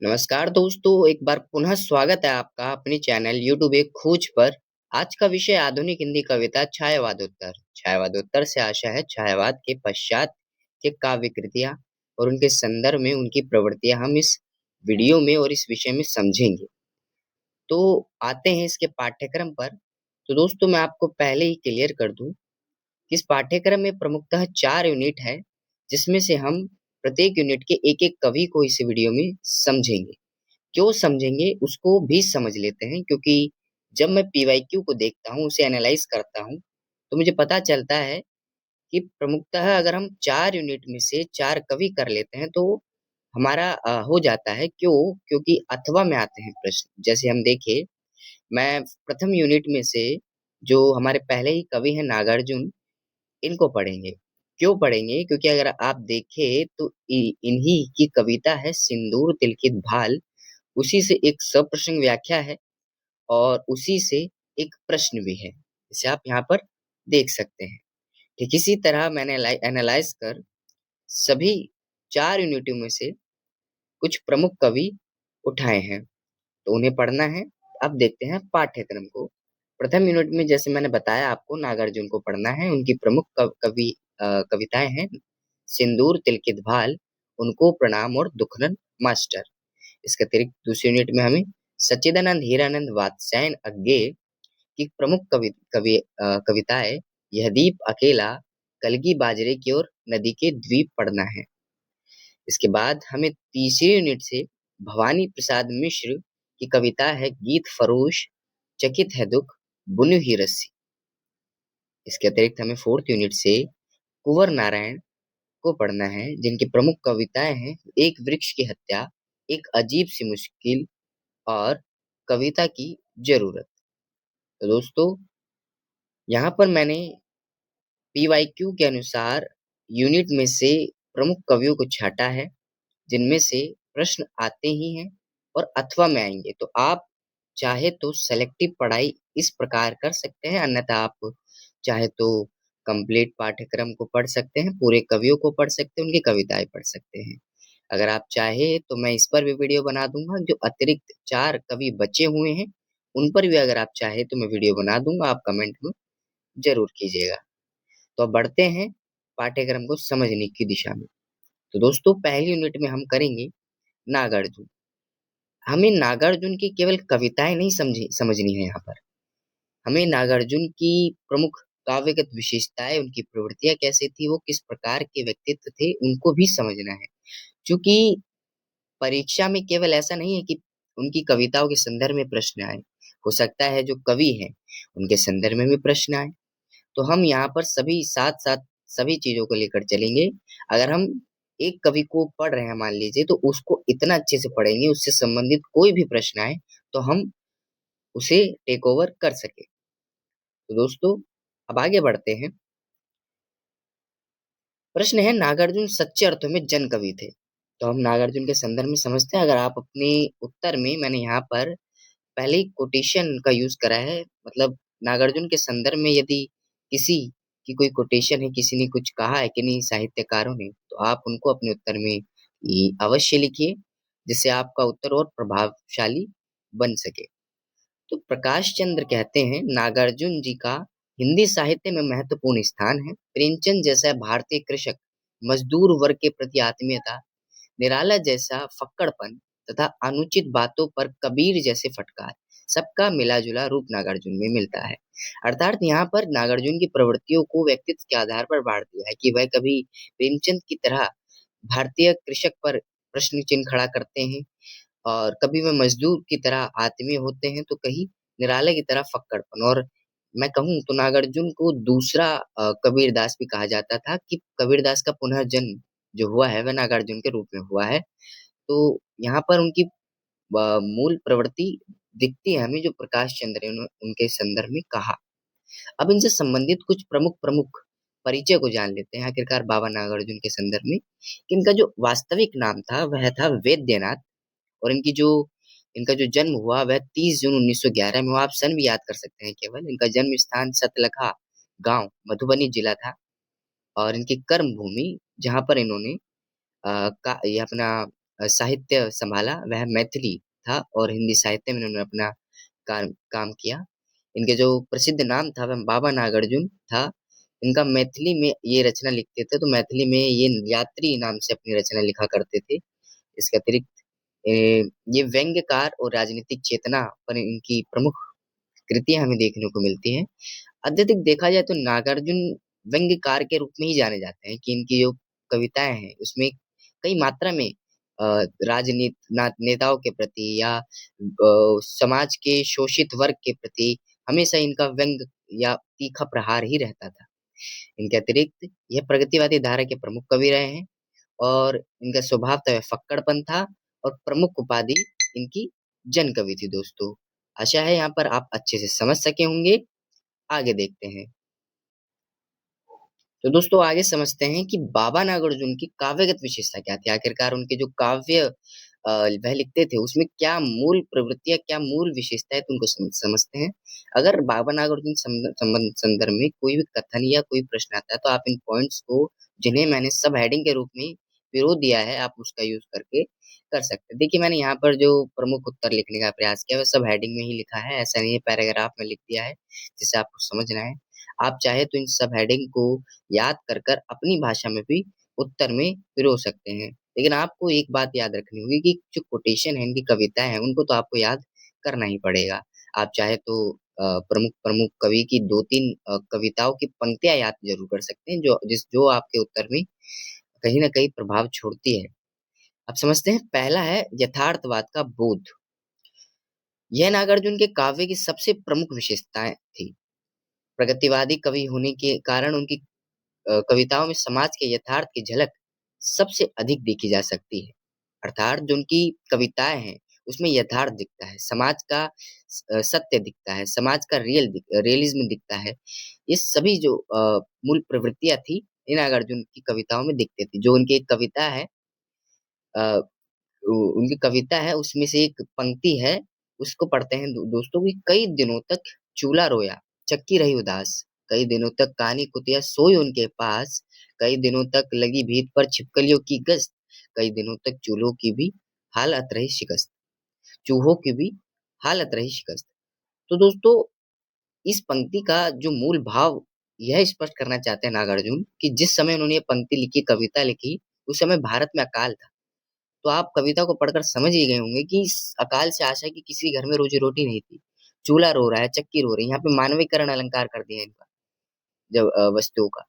नमस्कार दोस्तों, एक बार पुनः स्वागत है आपका अपने चैनल यूट्यूब एक खोज पर। आज का विषय आधुनिक हिंदी कविता छायावादोत्तर। छायावादोत्तर से आशा है छायावाद के पश्चात के काव्य कृतियां और उनके संदर्भ में उनकी प्रवृत्तियां हम इस वीडियो में और इस विषय में समझेंगे। तो आते हैं इसके पाठ्यक्रम पर। तो दोस्तों मैं आपको पहले ही क्लियर कर दूं कि इस पाठ्यक्रम में प्रमुखतः 4 यूनिट है, जिसमें से हम प्रत्येक यूनिट के एक-एक कवि को इस वीडियो में समझेंगे। क्यों समझेंगे उसको भी समझ लेते हैं, क्योंकि जब मैं पीवाईक्यू को देखता हूँ, उसे एनालाइज करता हूँ, तो मुझे पता चलता है कि प्रमुखतः अगर हम 4 यूनिट में से 4 कवि कर लेते हैं तो हमारा हो जाता है। क्यों? क्योंकि अथवा में आते हैं प्रश्न। जैसे हम देखें, मैं प्रथम यूनिट में से जो हमारे पहले ही कवि हैं नागार्जुन, इनको पढ़ेंगे। क्यों पढ़ेंगे? क्योंकि अगर आप देखें तो इन्हीं की कविता है सिंदूर तिलकित भाल। उसी से एक सप्रश्न व्याख्या है और उसी से एक प्रश्न भी है, जिसे आप यहाँ पर देख सकते हैं। ठीक इसी तरह मैंने एनालाइज कर सभी 4 यूनिटों में से कुछ प्रमुख कवि उठाए हैं, तो उन्हें पढ़ना है। अब देखते हैं पाठ्यक्रम को। प्रथम यूनिट में जैसे मैंने बताया आपको नागार्जुन को पढ़ना है। उनकी प्रमुख कविताएं हैं सिंदूर तिलकित भाल, उनको प्रणाम और दुखनन मास्टर। इसके अतिरिक्त दूसरी यूनिट में हमें सच्चिदानंद हीरानंद वात्स्यायन अज्ञे की प्रमुख कविताएं यह दीप अकेला, कलगी बाजरे की और नदी के द्वीप पढ़ना है। इसके बाद हमें तीसरी यूनिट से भवानी प्रसाद मिश्र की कविता है गीत फरोश, चकित है दुख, बुनी ही रस्सी। इसके अतिरिक्त हमें फोर्थ यूनिट से कुंवर नारायण को पढ़ना है, जिनकी प्रमुख कविताएं हैं एक वृक्ष की हत्या, एक अजीब सी मुश्किल और कविता की जरूरत। तो दोस्तों यहाँ पर मैंने पीवाईक्यू के अनुसार यूनिट में से प्रमुख कवियों को छाटा है, जिनमें से प्रश्न आते ही हैं और अथवा में आएंगे। तो आप चाहे तो सेलेक्टिव पढ़ाई इस प्रकार कर सकते हैं, अन्यथा आप चाहे तो कंप्लीट पाठ्यक्रम को पढ़ सकते हैं, पूरे कवियों को पढ़ सकते हैं, उनकी कविताएं पढ़ सकते हैं। अगर आप चाहे तो मैं इस पर भी वीडियो बना दूंगा। जो अतिरिक्त 4 कवि बचे हुए हैं, उन पर भी अगर आप चाहे तो मैं वीडियो बना दूंगा, आप कमेंट में जरूर कीजिएगा। तो अब बढ़ते हैं पाठ्यक्रम को समझने की दिशा में। तो दोस्तों पहली यूनिट में हम करेंगे नागार्जुन। हमें नागार्जुन की केवल कविताएं नहीं समझनी है यहाँ पर। हमें नागार्जुन की प्रमुख काव्यगत विशेषताएं, उनकी प्रवृत्तियां कैसी थी, वो किस प्रकार के व्यक्तित्व थे, उनको भी समझना है। क्योंकि परीक्षा में केवल ऐसा नहीं है कि उनकी कविताओं के संदर्भ में प्रश्न आए। हो सकता है जो कवि हैं उनके संदर्भ में भी प्रश्न आए। तो हम यहाँ पर सभी साथ साथ सभी चीजों को लेकर चलेंगे। अगर हम एक कवि को पढ़ रहे हैं मान लीजिए, तो उसको इतना अच्छे से पढ़ेंगे, उससे संबंधित कोई भी प्रश्न आए तो हम उसे टेक ओवर कर सके। तो दोस्तों अब आगे बढ़ते हैं। प्रश्न है नागार्जुन सच्चे अर्थों में जन कवि थे। तो हम नागार्जुन के संदर्भ में समझते हैं। अगर आप अपने उत्तर में, मैंने यहाँ पर पहले ही कोटेशन का यूज करा है, मतलब नागार्जुन के संदर्भ में यदि किसी की कोई कोटेशन है, किसी ने कुछ कहा है कि नहीं साहित्यकारों ने, तो आप उनको अपने उत्तर में अवश्य लिखिए, जिससे आपका उत्तर और प्रभावशाली बन सके। तो प्रकाश चंद्र कहते हैं नागार्जुन जी का हिंदी साहित्य में महत्वपूर्ण स्थान है। प्रेमचंद जैसा भारतीय कृषक मजदूर वर्ग के प्रति आत्मीयता, निराला जैसा फक्कड़पन तथा अनुचित बातों पर कबीर जैसे फटकार, सबका मिला जुला रूप नागार्जुन में मिलता है। अर्थात यहाँ पर नागार्जुन की प्रवृत्तियों को व्यक्तित्व के आधार पर बांट दिया है कि वह कभी प्रेमचंद की तरह भारतीय कृषक पर प्रश्न चिन्ह खड़ा करते हैं, और कभी वह मजदूर की तरह आत्मीय होते हैं, तो कहीं निराले की तरह फक्कड़पन। और मैं कहूँ तो नागार्जुन को दूसरा कबीरदास भी कहा जाता था, कि कबीरदास का पुनर्जन्म जो हुआ है वह नागार्जुन के रूप में हुआ है। तो यहाँ पर उनकी मूल प्रवृत्ति दिखती है हमें, जो प्रकाश चंद्र ने उनके संदर्भ में कहा। अब इनसे संबंधित कुछ प्रमुख प्रमुख परिचय को जान लेते हैं आखिरकार बाबा नागार्जुन के संदर्भ में, कि इनका जो वास्तविक नाम था वह था वैद्यनाथ। और इनका जो जन्म हुआ वह 30 जून 1911 में हुआ। आप सन भी याद कर सकते हैं केवल। इनका जन्म स्थान सतलखा गांव मधुबनी जिला था, और इनकी कर्म भूमि जहां पर इन्होंने ये अपना साहित्य संभाला वह मैथिली था और हिंदी साहित्य में इन्होंने अपना काम किया। इनके जो प्रसिद्ध नाम था वह बाबा नागार्जुन था। इनका मैथिली में ये रचना लिखते थे तो मैथिली में ये यात्री नाम से अपनी रचना लिखा करते थे। इसके अतिरिक्त ए, ये व्यंग्यकार और राजनीतिक चेतना पर इनकी प्रमुख कृतियां हमें देखने को मिलती हैं। अत्यधिक देखा जाए तो नागार्जुन व्यंग्यकार के रूप में ही जाने जाते हैं कि इनकी जो कविताएं हैं उसमें कई मात्रा में नेताओं के प्रति या समाज के शोषित वर्ग के प्रति हमेशा इनका व्यंग या तीखा प्रहार ही रहता था। इनके अतिरिक्त यह प्रगतिवादी धारा के प्रमुख कवि रहे हैं और इनका स्वभाव तो फक्कड़पन था और प्रमुख उपाधि इनकी जन कवि थी दोस्तों। आशा है यहाँ पर आप अच्छे से समझ सके होंगे। आगे देखते हैं। तो दोस्तों आगे समझते हैं कि बाबा नागार्जुन की काव्यगत विशेषता क्या थी। आखिरकार उनके जो काव्य वह लिखते थे उसमें क्या मूल प्रवृत्तियां क्या मूल विशेषताएं तो उनको समझते हैं। अगर बाबा नागार्जुन संबंध संदर्भ में कोई भी कथन या कोई प्रश्न आता है तो आप इन पॉइंट्स को जिन्हें मैंने सब हेडिंग के रूप में विरोध दिया है आप उसका यूज करके कर सकते हैं। देखिए मैंने यहाँ पर जो प्रमुख उत्तर लिखने का प्रयास किया वह सब हेडिंग में ही लिखा है, ऐसा नहीं है पैराग्राफ में लिख दिया है जिसे आपको समझना है। आप चाहे तो इन सब हेडिंग को याद कर कर अपनी भाषा में भी उत्तर में पिरो सकते हैं। लेकिन आपको एक बात याद रखनी होगी कि जो कोटेशन है इनकी कविताएं हैं उनको तो आपको याद करना ही पड़ेगा। आप चाहे तो प्रमुख प्रमुख कवि की 2-3 कविताओं की पंक्तियां याद जरूर कर सकते हैं जो आपके उत्तर में कहीं ना कहीं प्रभाव छोड़ती है। अब समझते हैं। पहला है यथार्थवाद का बोध। यह नागार्जुन के काव्य की सबसे प्रमुख विशेषताएं थी। प्रगतिवादी कवि होने के कारण उनकी कविताओं में समाज के यथार्थ की झलक सबसे अधिक देखी जा सकती है। अर्थात जो उनकी कविताएं हैं उसमें यथार्थ दिखता है, समाज का सत्य दिखता है, समाज का रियलिज्म दिखता है। ये सभी जो मूल प्रवृत्तियां थी इन नागार्जुन की कविताओं में दिखती थी। जो उनकी एक कविता है अ, उनकी कविता है उसमें से एक पंक्ति है उसको पढ़ते हैं दोस्तों की। कई दिनों तक चूल्हा रोया, चक्की रही उदास, कई दिनों तक कानी कुतिया सोई उनके पास, कई दिनों तक लगी भीत पर छिपकलियों की गश्त, कई दिनों तक चूल्हों की भी हालत रही शिकस्त, चूहों की भी हालत रही शिकस्त। तो दोस्तों इस पंक्ति का जो मूल भाव यह स्पष्ट करना चाहते हैं नागार्जुन कि जिस समय उन्होंने ये पंक्ति लिखी, कविता लिखी, उस समय भारत में अकाल था। तो आप कविता को पढ़कर समझ ही गए होंगे कि इस अकाल से आशा की किसी घर में रोजी रोटी नहीं थी। चूल्हा रो रहा है, चक्की रो रही है। यहाँ पे मानवीकरण अलंकार कर दिया है इनका जब वस्तुओं का।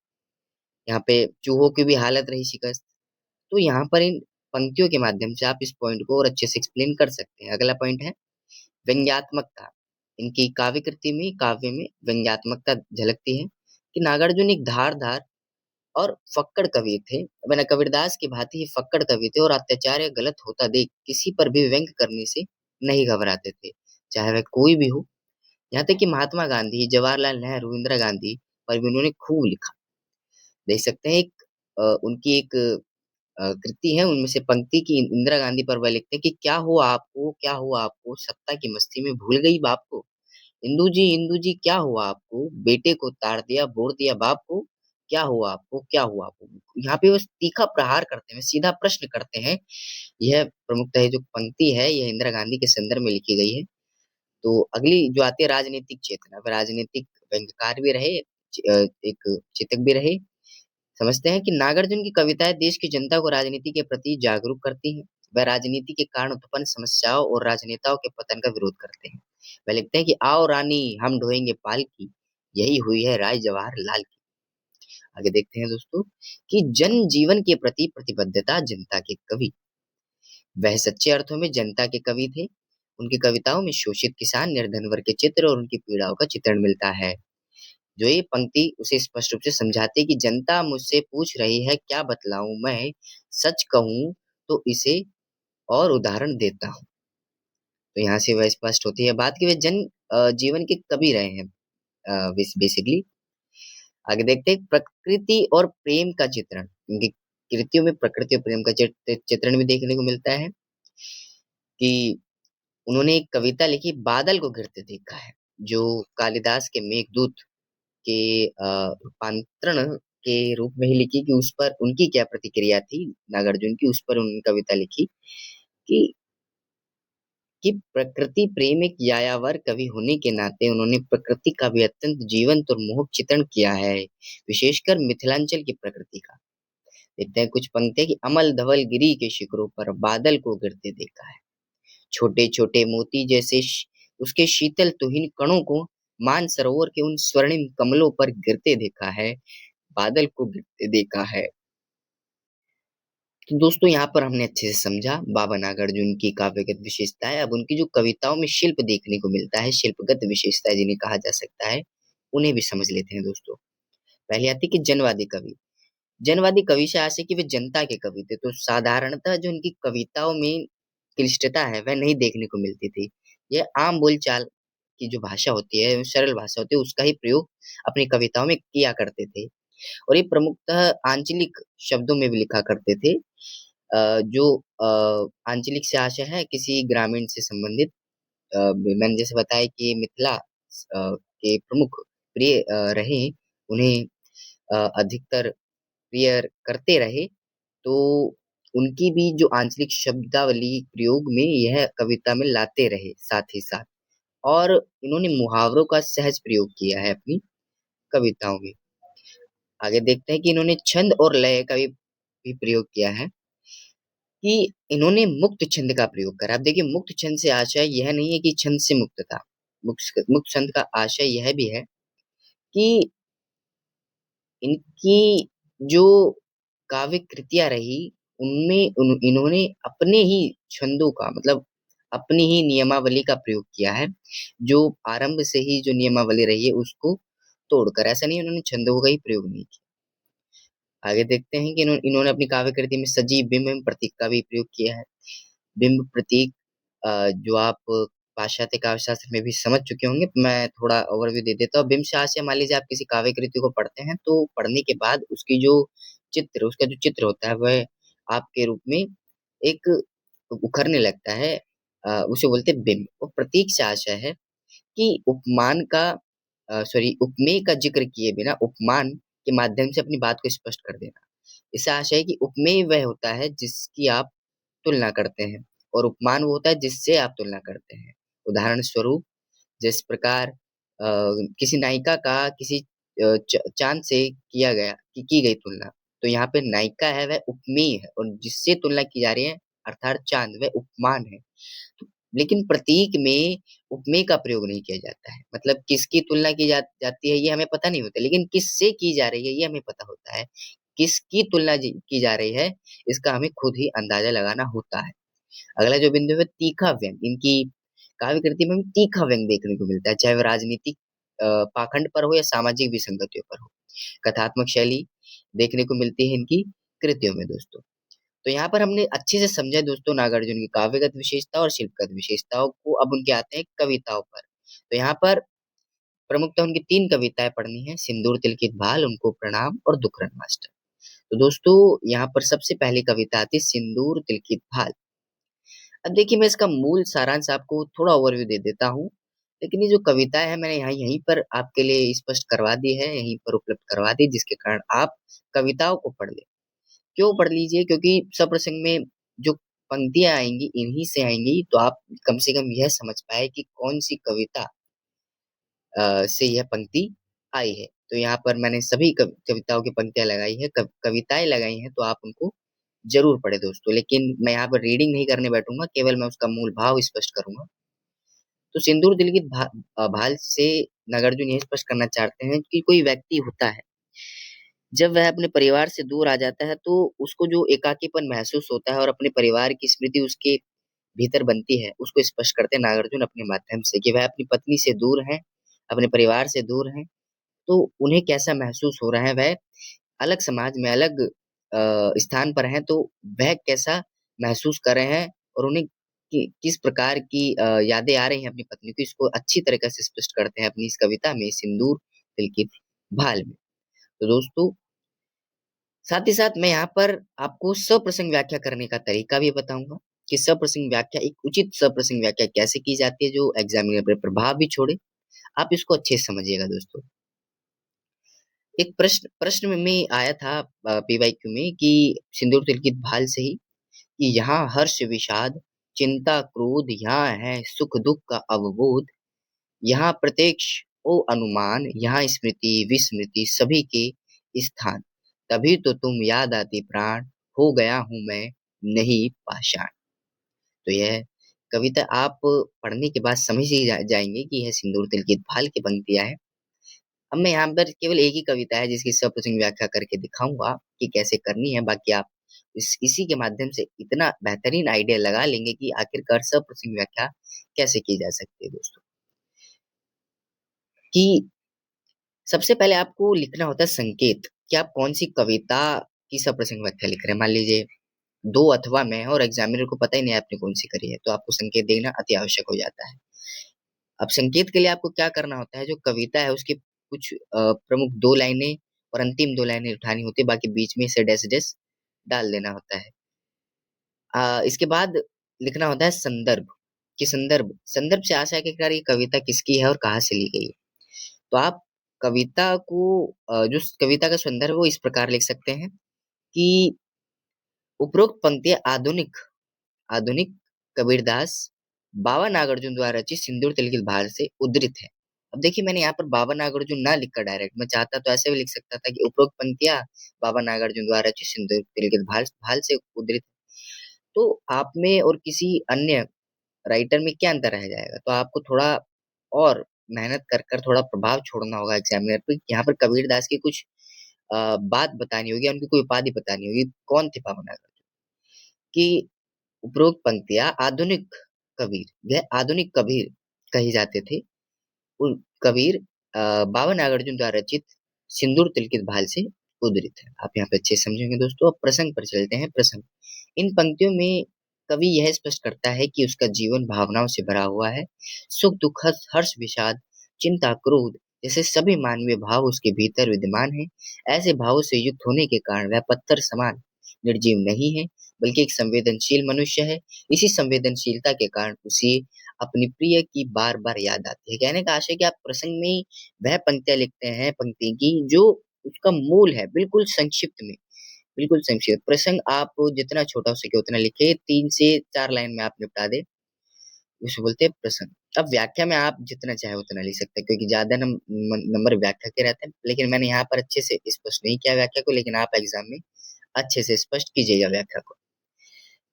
यहाँ पे चूहों की भी हालत रही शिकस्त। तो यहाँ पर इन पंक्तियों के माध्यम से आप इस पॉइंट को और अच्छे से एक्सप्लेन कर सकते हैं। अगला पॉइंट है व्यंग्यात्मकता। इनकी काव्य में व्यंग्यात्मकता झलकती है कि नागार्जुन एक धारदार और फक्कड़ कवि थे। वरना कबीरदास की भांति ही फक्कड़ कवि थे और अत्याचार या गलत होता देख किसी पर भी व्यंग करने से नहीं घबराते थे, चाहे वह कोई भी हो। यहाँ तक कि महात्मा गांधी, जवाहरलाल नेहरू, इंदिरा गांधी पर भी उन्होंने खूब लिखा। देख सकते हैं एक उनकी एक कृति है उनमें से पंक्ति की इंदिरा गांधी पर वह लिखते हैं कि क्या हुआ आपको सत्ता की मस्ती में भूल गई बाप को। इंदू जी क्या हुआ आपको, बेटे को ताड़ दिया बोर दिया बाप को, क्या हुआ आपको क्या हुआ आपको। यहाँ पे वो तीखा प्रहार करते हैं, सीधा प्रश्न करते हैं। यह प्रमुखतः जो पंक्ति है यह इंदिरा गांधी के संदर्भ में लिखी गई है। तो अगली जो आती है राजनीतिक चेतना, वह राजनीतिक व्यंग्यकार भी रहे, एक चितक भी रहे। समझते हैं कि नागार्जुन की कविताएं देश की जनता को राजनीति के प्रति जागरूक करती हैं। वह राजनीति के कारण उत्पन्न समस्याओं और राजनेताओं के पतन का विरोध करते हैं। वह लिखते हैं कि आओ रानी हम ढोएंगे पालकी, यही हुई है राय जवाहर लाल की। आगे देखते हैं दोस्तों कि जन जीवन के प्रति प्रतिबद्धता जनता के कवि। वह सच्चे अर्थों में जनता के कवि थे। उनकी कविताओं में शोषित किसान निर्धन वर्ग के चित्र और उनकी पीड़ाओं का चित्रण मिलता है। जो ये पंक्ति उसे स्पष्ट रूप से समझाती है कि जनता मुझसे पूछ रही है क्या बतलाऊं मैं, सच कहूं तो इसे और उदाहरण देता हूँ। तो यहाँ से वह स्पष्ट होती है बात कि वे जन जीवन के कवि रहे हैं बेसिकली। आगे देखते हैं प्रकृति और प्रेम का चित्रण। उनकी कृतियों में प्रकृति और प्रेम का चित्रण भी देखने को मिलता है कि उन्होंने एक कविता लिखी बादल को गिरते देखा है, जो कालिदास के मेघदूत के रूपांतरण के रूप में ही लिखी कि उस पर उनकी क्या प्रतिक्रिया थी, नागार्जुन की उस पर उन्होंने कविता लिखी कि प्रकृति प्रेम एक यायावर कवि होने के नाते उन्होंने प्रकृति का भी अत्यंत जीवंत और मोहक चित्रण किया है, विशेषकर मिथिलांचल की प्रकृति का। देखते हैं कुछ पंक्तियां कि अमल धवल गिरी के शिखरों पर बादल को गिरते देखा है, छोटे छोटे मोती जैसे उसके शीतल तुहिन कणों को मान सरोवर के उन स्वर्णिम कमलों पर गिरते देखा है, बादल को गिरते देखा है। तो दोस्तों यहाँ पर हमने अच्छे से समझा बाबा नागार्जुन की काव्यगत विशेषताएं। अब उनकी जो कविताओं में शिल्प देखने को मिलता है, शिल्पगत विशेषताएं जिन्हें कहा जा सकता है, उन्हें भी समझ लेते हैं दोस्तों। पहली आती है कि जनवादी कवि। जनवादी कवि से आशय कि वे जनता के कवि थे, तो साधारणतः जो उनकी कविताओं में क्लिष्टता है वह नहीं देखने को मिलती थी। यह आम बोलचाल की जो भाषा होती है, सरल भाषा होती है, उसका ही प्रयोग अपनी कविताओं में किया करते थे। और ये प्रमुखतः आंचलिक शब्दों में भी लिखा करते थे। जो आंचलिक से आशय है किसी ग्रामीण से संबंधित। मैंने जैसे बताया कि मिथिला के प्रमुख प्रिय रहे, उन्हें अधिकतर प्रिय करते रहे, तो उनकी भी जो आंचलिक शब्दावली प्रयोग में यह कविता में लाते रहे साथ ही साथ। और इन्होंने मुहावरों का सहज प्रयोग किया है अपनी कविताओं में। आगे देखते हैं कि इन्होंने छंद और लय का भी प्रयोग किया है, कि इन्होंने मुक्त छंद का प्रयोग करा। अब देखिए मुक्त छंद से आशय यह नहीं है कि छंद से मुक्तता, मुक्त छंद का आशय यह भी है कि इनकी जो काव्य कृतियां रही उनमें इन्होंने अपने ही छंदों का मतलब अपनी ही नियमावली का प्रयोग किया है, जो आरंभ से ही जो नियमावली रही है उसको तोड़कर। ऐसा नहीं उन्होंने छंदों का ही प्रयोग नहीं किया। आगे देखते हैं कि इन्होंने अपनी काव्य कृति में सजीव बिंब एवं प्रतीक का भी प्रयोग किया है। बिंब प्रतीक जो आप पाश्चात्य काव्य शास्त्र में भी समझ चुके होंगे, मैं थोड़ा ओवरव्यू दे देता हूँ। बिंब शास्त्र मान लीजिए आप किसी काव्य कृति को पढ़ते हैं, तो पढ़ने के बाद उसकी जो चित्र उसका जो चित्र होता है वह आपके रूप में एक उखरने लगता है, उसे बोलते हैं बिंब। और प्रतीक से आशय है कि उपमान का सॉरी उपमेय का जिक्र किए बिना उपमान के माध्यम से अपनी बात को स्पष्ट कर देना। इससे आशय है कि उपमेय वह होता है जिसकी आप तुलना करते हैं, और उपमान वो होता है जिससे आप तुलना करते हैं। उदाहरण स्वरूप जिस प्रकार किसी नायिका का किसी चांद से की गई तुलना, तो यहाँ पे नायिका है वह उपमेय है, और जिससे तुलना की जा रही है अर्थात चांद, वह उपमान है। लेकिन प्रतीक में उपमेय का प्रयोग नहीं किया जाता है, मतलब किसकी तुलना की जाती है ये हमें पता नहीं होता, लेकिन किससे की जा रही है ये हमें पता होता है। किसकी तुलना की जा रही है इसका हमें खुद ही अंदाजा लगाना होता है। अगला जो बिंदु है तीखा व्यंग। इनकी काव्य कृति में भी तीखा व्यंग देखने को मिलता है, चाहे वह राजनीतिक पाखंड पर हो या सामाजिक विसंगतियों पर हो। कथात्मक शैली देखने को मिलती है इनकी कृतियों में दोस्तों। तो यहाँ पर हमने अच्छे से समझा दोस्तों नागार्जुन की काव्यगत विशेषता और शिल्पगत विशेषताओं को। अब उनके आते हैं कविताओं पर। तो यहाँ पर प्रमुखतः उनकी 3 कविताएं पढ़नी है, सिंदूर तिलकित भाल, उनको प्रणाम और दुखरन मास्टर। तो दोस्तों यहाँ पर सबसे पहली कविता आती है सिंदूर तिलकित भाल। अब देखिए मैं इसका मूल सारांश आपको थोड़ा ओवरव्यू दे देता हूँ, लेकिन ये जो कविता है मैंने यहाँ यहीं पर आपके लिए स्पष्ट करवा दी है, यहीं पर उपलब्ध करवा दी, जिसके कारण आप कविताओं को पढ़ ले। क्यों पढ़ लीजिए? क्योंकि सप्रसंग में जो पंक्तियां आएंगी इन्हीं से आएंगी, तो आप कम से कम यह समझ पाए कि कौन सी कविता से यह पंक्ति आई है। तो यहाँ पर मैंने सभी कविताओं की पंक्तियां लगाई है, कविताएं लगाई हैं, तो आप उनको जरूर पढ़े दोस्तों। लेकिन मैं यहाँ पर रीडिंग नहीं करने बैठूंगा, केवल मैं उसका मूल भाव स्पष्ट करूंगा। तो सिंदूर दिल की भाल से नागार्जुन यह स्पष्ट करना चाहते हैं कि कोई व्यक्ति होता है, जब वह अपने परिवार से दूर आ जाता है तो उसको जो एकाकीपन महसूस होता है और अपने परिवार की स्मृति उसके भीतर बनती है, उसको स्पष्ट करते हैं नागार्जुन अपने माध्यम से कि वह अपनी पत्नी से दूर हैं, अपने परिवार से दूर हैं, तो उन्हें कैसा महसूस हो रहा है, वह अलग समाज में अलग स्थान पर हैं, तो वह कैसा महसूस कर रहे हैं, और उन्हें किस प्रकार की यादें आ रही हैं अपनी पत्नी को, इसको अच्छी तरीके से स्पष्ट करते हैं अपनी इस कविता में सिंदूर दिल की भाल में। तो दोस्तों साथ ही साथ मैं यहाँ पर आपको सप्रसंग व्याख्या करने का तरीका भी बताऊंगा कि सप्रसंग व्याख्या, एक उचित सप्रसंग व्याख्या कैसे की जाती है जो एग्जामिनर पर प्रभाव भी छोड़े। आप इसको अच्छे से समझिएगा दोस्तों। एक प्रश्न प्रश्न में आया था पीवाईक्यू में कि सिंदूर तिलकित भाल से ही कि यहाँ हर्ष विषाद चिंता क्रोध यहाँ है सुख दुख का अवबोध यहाँ प्रत्यक्ष ओ अनुमान यहाँ स्मृति विस्मृति सभी के स्थान तभी तो तुम याद आती प्राण हो गया हूं मैं नहीं पाषाण। तो यह कविता आप पढ़ने के बाद समझ ही जाएंगे कि यह सिंदूर तिलकित भाल की पंक्तियां है। अब मैं यहाँ पर केवल एक ही कविता है जिसकी सप्रसंग व्याख्या करके दिखाऊंगा कि कैसे करनी है। बाकी आप इसी के माध्यम से इतना बेहतरीन आइडिया लगा लेंगे कि आखिरकार सप्रसंग व्याख्या कैसे की जा सकती है दोस्तों। कि सबसे पहले आपको लिखना होता है संकेत कि आप कौन सी कविता की सप्रसंग व्याख्या लिख रहे हैं। मान लीजिए दो अथवा में है और एग्जामिनर को पता ही नहीं आपने कौन सी करी है, तो आपको संकेत देना अति आवश्यक हो जाता है। अब संकेत के लिए आपको क्या करना होता है, जो कविता है उसकी कुछ प्रमुख दो लाइनें और अंतिम दो लाइनें उठानी होती है, बाकी बीच में से डैश डैश डाल देना होता है। इसके बाद लिखना होता है संदर्भ कि संदर्भ संदर्भ से आशा है कि आखिरकार ये कविता किसकी है और कहाँ से ली गई है। तो आप कविता को जो कविता का संदर्भ है वो इस प्रकार लिख सकते हैं कि उपरोक्त पंक्तियां आधुनिक आधुनिक कबीरदास बाबा नागार्जुन द्वारा रचित सिंदूर तिलकित भाल से उद्धृत है। अब देखिए मैंने यहाँ पर बाबा नागार्जुन ना लिखकर डायरेक्ट, मैं चाहता तो ऐसे भी लिख सकता था कि उपरोक्त पंक्तियां बाबा नागार्जुन द्वारा रचित सिंदूर तिलकित भाल भाल से उद्धृत। तो आप में और किसी अन्य राइटर में क्या अंतर रह जाएगा, तो आपको थोड़ा और मेहनत कर कर थोड़ा प्रभाव छोड़ना होगा एग्जामिनर पे। यहाँ पर कबीरदास की कुछ बात बतानी होगी, उनकी कोई उपाधि बतानी होगी, कौन थे बाबा नागार्जुन। कि उपरोक्त पंक्तियां आधुनिक कबीर, यह आधुनिक कबीर कहे जाते थे। उन कबीर बाबा नागार्जुन द्वारा रचित सिंदूर तिलकित भाल से उद्धृत है। आप यहाँ पे अच्छे समझेंगे दोस्तों। अब प्रसंग पर चलते हैं। प्रसंग इन पंक्तियों में कवि यह स्पष्ट करता है कि उसका जीवन भावनाओं से भरा हुआ है। सुख दुख हर्ष विषाद चिंता क्रोध जैसे सभी मानवीय भाव उसके भीतर विद्यमान है। ऐसे भावों से युक्त होने के कारण वह पत्थर समान निर्जीव नहीं है, बल्कि एक संवेदनशील मनुष्य है। इसी संवेदनशीलता के कारण उसे अपनी प्रिय की बार बार याद आती है। कहने का आशय कि आप प्रसंग में वह पंक्तियां लिखते हैं पंक्ति की जो उसका मूल है, बिल्कुल संक्षिप्त में, बिल्कुल संक्षिप्त। प्रसंग आप जितना छोटा हो सके उतना लिखे, 3 से 4 लाइन में आप निपटा दे, उसे बोलते हैं प्रसंग। अब व्याख्या में आप जितना चाहे उतना लिख सकते हैं, क्योंकि ज्यादा नंबर व्याख्या के रहते हैं। लेकिन मैंने यहाँ पर अच्छे से स्पष्ट नहीं किया व्याख्या को, लेकिन आप एग्जाम में अच्छे से स्पष्ट कीजिएगा व्याख्या को।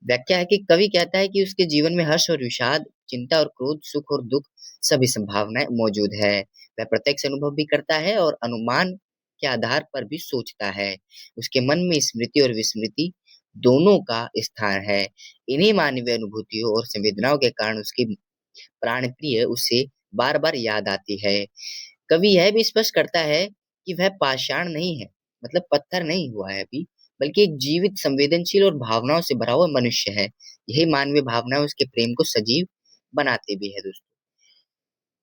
व्याख्या है कि कवि कहता है कि उसके जीवन में हर्ष और विषाद, चिंता और क्रोध, सुख और दुख सभी संभावनाएं मौजूद है। वह प्रत्यक्ष अनुभव भी करता है और अनुमान के आधार पर भी सोचता है। उसके मन में स्मृति और विस्मृति दोनों का स्थान है। इन्हीं मानवीय अनुभूतियों और संवेदनाओं के कारण उसकी प्राण प्रिय उसे बार बार याद आती है। कवि यह भी स्पष्ट करता है कि वह पाषाण नहीं है, मतलब पत्थर नहीं हुआ है अभी, बल्कि एक जीवित संवेदनशील और भावनाओं से भरा हुआ मनुष्य है। यही मानवीय भावनाएं उसके प्रेम को सजीव बनाते भी है दोस्तों।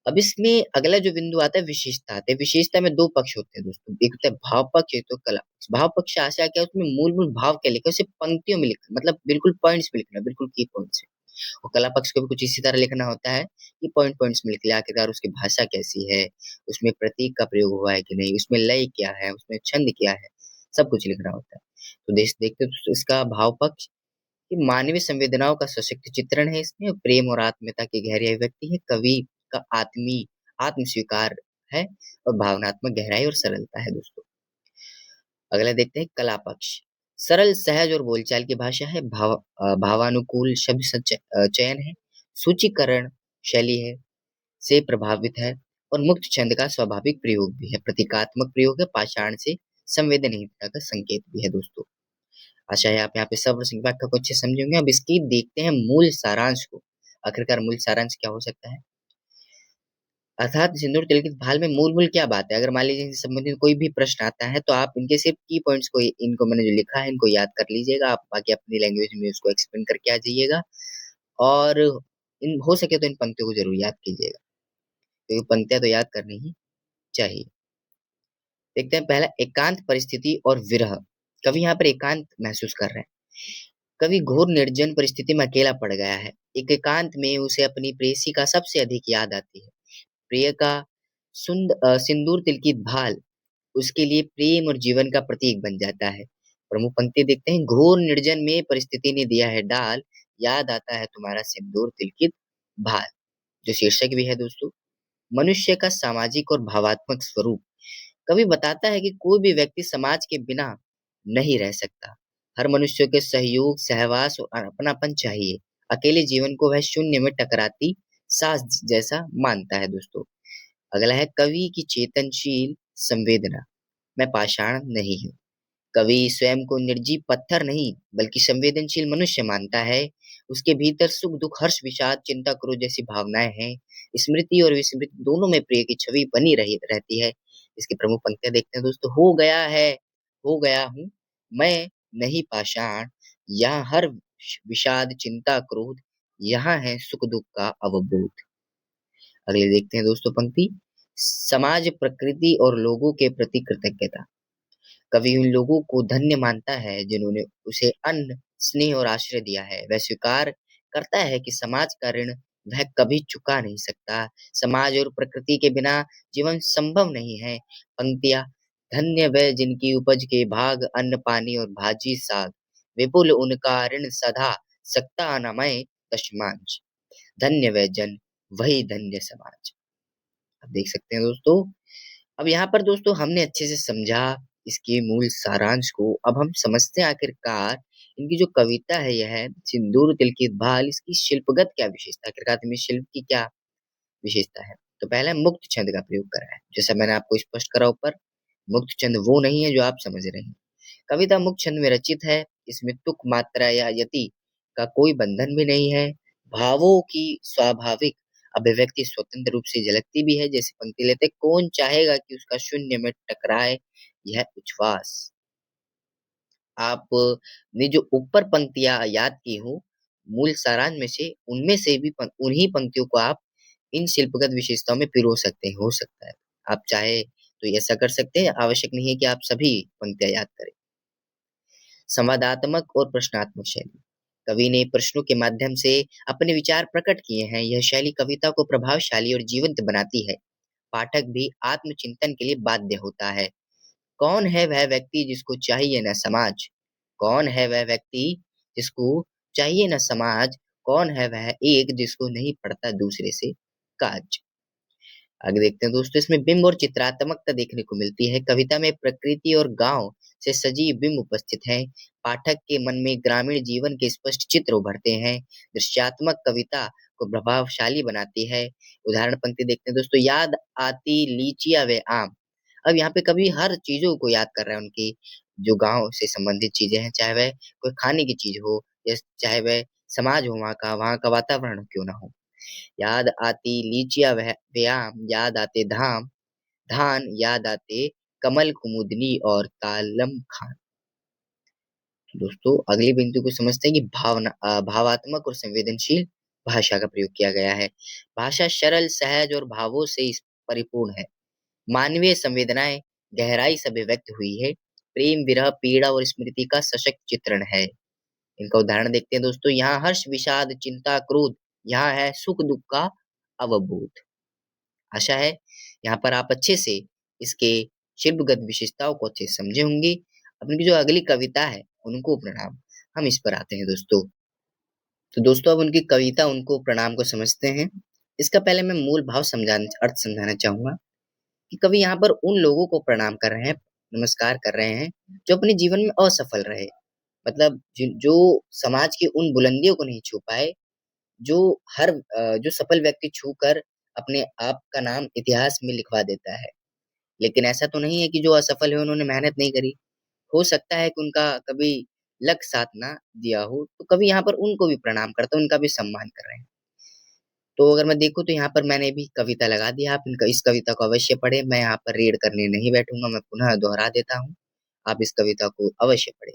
अब इसमें अगला जो बिंदु आता है विशेषता आते हैं। विशेषता में दो पक्ष होते हैं दोस्तों, एक होता है भाव पक्ष, एक तो कला पक्ष। भाव पक्ष आशा क्या है, उसमें मूल मूल भाव क्या लिखा है उसे पंक्तियों में लिखना, मतलब बिल्कुल पॉइंट्स में लिखना, बिल्कुल की पॉइंट्स। और कला पक्ष को भी कुछ इसी तरह लिखना होता है कि पॉइंट पॉइंट्स में लिख लिया आखिरकार उसकी भाषा कैसी है, उसमें प्रतीक का प्रयोग हुआ है कि नहीं, उसमें लय क्या है, उसमें छंद क्या है, सब कुछ लिखना होता है। तो देखते तो इसका भाव पक्ष कि मानवीय संवेदनाओं का सशक्त चित्रण है, इसमें प्रेम और आत्मीयता की गहरी अभिव्यक्ति है। कवि का आत्म स्वीकार है और भावनात्मक गहराई और सरलता है दोस्तों। अगला देखते हैं कला पक्ष। सरल सहज और बोलचाल की भाषा है, भावानुकूल शब्द चयन है, सूचीकरण शैली है से प्रभावित है और मुक्त छंद का स्वाभाविक प्रयोग भी है, प्रतीकात्मक प्रयोग है, पाषाण से संवेदनहीनता का संकेत भी है दोस्तों। आशा है आप यहाँ पे सब व्याख्या को अच्छे समझे होंगे। अब इसकी देखते हैं मूल सारांश को। आखिरकार मूल सारांश क्या हो सकता है, अर्थात सिंदूर तिल की भाल में मूल मूल क्या बात है। अगर मान लीजिए इनसे संबंधित कोई भी प्रश्न आता है तो आप इनके सिर्फ की पॉइंट्स को, इनको मैंने जो लिखा है इनको याद कर लीजिएगा। आप बाकी अपनी लैंग्वेज में उसको एक्सप्लेन करके आ जाइएगा, और इन हो सके तो इन पंक्तियों को जरूर याद कीजिएगा, क्योंकि पंक्तियां तो याद करनी ही चाहिए। देखते हैं पहला एकांत परिस्थिति और विरह। कवि यहाँ पर एकांत महसूस कर रहे हैं। कवि घोर निर्जन परिस्थिति में अकेला पड़ गया है। एक एकांत में उसे अपनी प्रेयसी का सबसे अधिक याद आती है। प्रिय का सिंदूर तिलकित भाल उसके लिए प्रेम और जीवन का प्रतीक बन जाता है। प्रमुख पंक्ति देखते हैं, घोर निर्जन में परिस्थिति ने दिया है डाल, याद आता है तुम्हारा सिंदूर तिलकित भाल। जो शीर्षक भी है दोस्तों, मनुष्य का सामाजिक और भावात्मक स्वरूप। कवि बताता है कि कोई भी व्यक्ति समाज के बिना नहीं रह सकता। हर मनुष्य के सहयोग, सहवास और अपनापन चाहिए। अकेले जीवन को वह शून्य में टकराती सांस जैसा मानता है दोस्तों। अगला है कवि की चेतनशील संवेदना। मैं पाषाण नहीं हूँ। कवि स्वयं को निर्जीव पत्थर नहीं बल्कि संवेदनशील मनुष्य मानता है। उसके भीतर सुख दुख, हर्ष विषाद, चिंता क्रोध जैसी भावनाएं हैं। स्मृति और विस्मृति दोनों में प्रिय की छवि बनी रही रहती है। इसकी प्रमुख पंक्तियां देखते हैं दोस्तों, हो गया है, हो गया हूँ मैं नहीं पाषाण, यहाँ हर विषाद चिंता क्रोध, यहाँ है सुख दुख का अवबोध। अगले देखते हैं दोस्तों पंक्ति, समाज प्रकृति और लोगों के प्रति कृतज्ञता। कवि उन लोगों को धन्य मानता है जिन्होंने उसे अन्न, स्नेह और आश्रय दिया है। वह स्वीकार करता है कि समाज का ऋण वह कभी चुका नहीं सकता। समाज और प्रकृति के बिना जीवन संभव नहीं है। पंक्तियां, धन्य वह जिनकी उपज के भाग अन्न पानी और भाजी साग, विपुल उनका ऋण सदा सकता न मैं दशमांश। धन्य वह जन वही धन्य समाज। आप देख सकते हैं दोस्तों। अब यहाँ पर दोस्तों हमने अच्छे से समझा इसके मूल सारांश को। अब हम समझते हैं आखिरकार इनकी जो कविता है यह है सिंदूर तिलकित भाल, इसकी शिल्पगत क्या विशेषता है, आखिरकार इनमें शिल्प की क्या विशेषता है। तो पहला मुक्त छंद का प्रयोग करा है, जैसा मैंने आपको स्पष्ट करा ऊपर। मुक्त छंद वो नहीं है जो आप समझ रहे हैं। कविता मुक्त छंद में रचित है। इसमें तुक मात्रा या यति का कोई बंधन भी नहीं है। भावों की स्वाभाविक अभिव्यक्ति स्वतंत्र रूप से झलकती भी है। जैसे पंक्ति लेते, कौन चाहेगा कि उसका शून्य में टकराए यह उच्छ्वास। आपने जो ऊपर पंक्तियां याद की हो मूल सारांश में से, उनमें से भी उन्हीं पंक्तियों को आप इन शिल्पगत विशेषताओं में पिरो सकते हैं। हो सकता है आप चाहे तो ऐसा कर सकते हैं, आवश्यक नहीं है कि आप सभी पंक्तियां याद करें। संवादात्मक और प्रश्नात्मक शैली। कवि ने प्रश्नों के माध्यम से अपने विचार प्रकट किए हैं। यह शैली कविता को प्रभावशाली और जीवंत बनाती है। पाठक भी आत्मचिंतन के लिए बाध्य होता है। कौन है वह व्यक्ति जिसको चाहिए न समाज? कौन है वह व्यक्ति जिसको चाहिए न समाज? कौन है वह एक जिसको नहीं पड़ता दूसरे से काज? आगे देखते हैं दोस्तों, इसमें बिंब और चित्रात्मकता देखने को मिलती है। कविता में प्रकृति और गांव से सजीव बिंब उपस्थित हैं। पाठक के मन में ग्रामीण जीवन के स्पष्ट चित्र उभरते हैं। दृश्यात्मक कविता को प्रभावशाली बनाती है। उदाहरण पंक्ति देखते हैं दोस्तों, याद आती लीचियां वे आम। अब यहाँ पे कवि हर चीजों को याद कर रहा है, उनकी जो गांव से संबंधित चीजें हैं, चाहे वह कोई खाने की चीज हो या चाहे वह समाज हो, वहाँ का वातावरण क्यों ना हो। याद आती लीचियां वह व्यायाम, याद आते धाम धान, याद आते कमल कुमुदनी और कालम खान। दोस्तों अगली बिंदु को समझते हैं कि भावात्मक और संवेदनशील भाषा का प्रयोग किया गया है। भाषा सरल सहज और भावों से परिपूर्ण है। मानवीय संवेदनाएं गहराई से अभिव्यक्त हुई है। प्रेम विरह पीड़ा और स्मृति का सशक्त चित्रण है। इनका उदाहरण देखते हैं दोस्तों, यहाँ हर्ष विषाद चिंता क्रोध, यहाँ है सुख दुख का अवबोध। आशा है यहाँ पर आप अच्छे से इसके शिल्पगत विशेषताओं को अच्छे से समझे होंगे। अब इनकी जो अगली कविता है उनको प्रणाम, हम इस पर आते हैं दोस्तों। तो दोस्तों अब उनकी कविता उनको प्रणाम को समझते हैं। इसका पहले मैं मूल भाव समझाने अर्थ समझाना चाहूंगा कि कवि यहाँ पर उन लोगों को प्रणाम कर रहे हैं, नमस्कार कर रहे हैं जो अपने जीवन में असफल रहे। मतलब जो समाज की उन बुलंदियों को नहीं छू पाए, जो जो सफल व्यक्ति छू कर अपने आप का नाम इतिहास में लिखवा देता है। लेकिन ऐसा तो नहीं है कि जो असफल है उन्होंने मेहनत नहीं करी। हो सकता है कि उनका कभी लक साथ ना दिया हो, तो कभी यहाँ पर उनको भी प्रणाम करते हैं, उनका भी सम्मान कर रहे हैं। तो अगर मैं देखूँ तो यहाँ पर मैंने भी कविता लगा दी, आप इनका इस कविता को अवश्य पढ़ें। मैं यहाँ पर रीड करने नहीं बैठूंगा, मैं पुनः दोहरा देता हूँ। आप इस कविता को अवश्य पढ़ें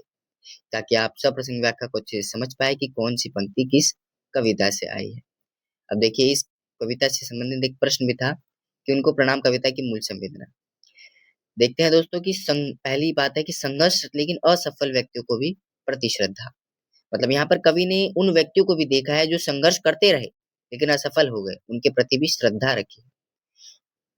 ताकि आप सप्रसंग व्याख्या को अच्छे से समझ पाए कि कौन सी पंक्ति किस कविता से आई है। अब देखिए इस कविता से संबंधित एक प्रश्न भी था कि उनको प्रणाम कविता की मूल संवेदना। देखते हैं दोस्तों कि पहली बात है कि संघर्ष लेकिन असफल व्यक्तियों को भी प्रति श्रद्धा। मतलब यहाँ पर कवि ने उन व्यक्तियों को भी देखा है जो संघर्ष करते रहे लेकिन असफल हो गए, उनके प्रति भी श्रद्धा रखी।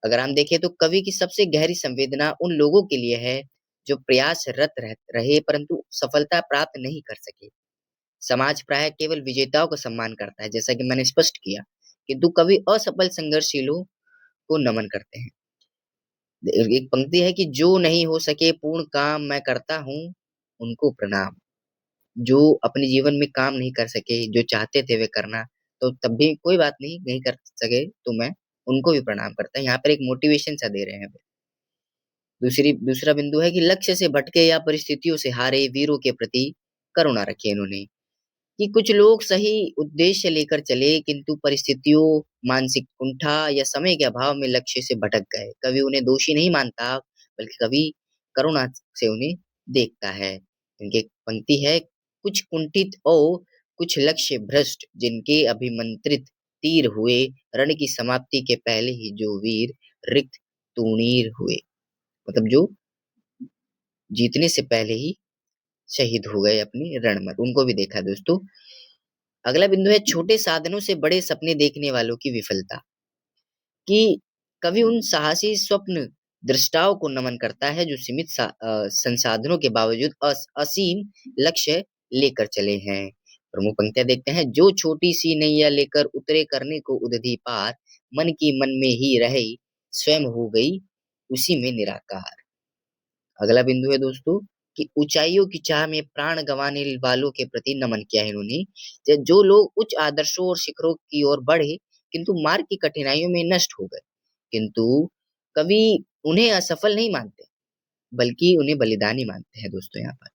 अगर हम देखें तो कवि की सबसे गहरी संवेदना उन लोगों के लिए है जो प्रयासरत रहे परंतु सफलता प्राप्त नहीं कर सके। समाज प्रायः केवल विजेताओं का सम्मान करता है, जैसा कि मैंने स्पष्ट किया, किंतु कवि असफल संघर्षशीलों को नमन करते हैं। एक पंक्ति है कि जो नहीं हो सके पूर्ण काम मैं करता हूँ, उनको प्रणाम। जो अपने जीवन में काम नहीं कर सके, जो चाहते थे वे करना, तो तब भी कोई बात नहीं, नहीं कर सके तो मैं उनको भी प्रणाम करता हूँ। यहाँ पर एक मोटिवेशन सा दे रहे हैं। दूसरा बिंदु है कि लक्ष्य से भटके या परिस्थितियों से हारे वीरों के प्रति करुणा रखी इन्होंने। कि कुछ लोग सही उद्देश्य लेकर चले किंतु परिस्थितियों, मानसिक कुंठा या समय के अभाव में लक्ष्य से भटक गए। कवि उन्हें दोषी नहीं मानता, बल्कि कवि करुणा से उन्हें देखता है। इनकी एक पंक्ति है, कुछ कुंठित और कुछ लक्ष्य भ्रष्ट, जिनके अभिमंत्रित तीर हुए, रण की समाप्ति के पहले ही जो वीर रिक्त तूणीर हुए। मतलब जो जीतने से पहले ही शहीद हो गए अपनी रण में, उनको भी देखा दोस्तों। अगला बिंदु है छोटे साधनों से बड़े सपने देखने वालों की विफलता। कि कवि उन साहसी स्वप्न दृष्टाओं को नमन करता है जो सीमित संसाधनों के बावजूद असीम लक्ष्य लेकर चले हैं। प्रमुख पंक्तियां देखते हैं, जो छोटी सी नैया लेकर उतरे करने को उदधी पार, मन की मन में ही रहे स्वयं हो गई उसी में निराकार। अगला बिंदु है दोस्तों कि ऊंचाइयों की चाह में प्राण गंवाने वालों के प्रति नमन किया है इन्होंने। जो लोग उच्च आदर्शों और शिखरों की ओर बढ़े किंतु मार्ग की कठिनाइयों में नष्ट हो गए, किंतु कवि उन्हें असफल नहीं मानते, बल्कि उन्हें बलिदानी मानते हैं दोस्तों। यहाँ पर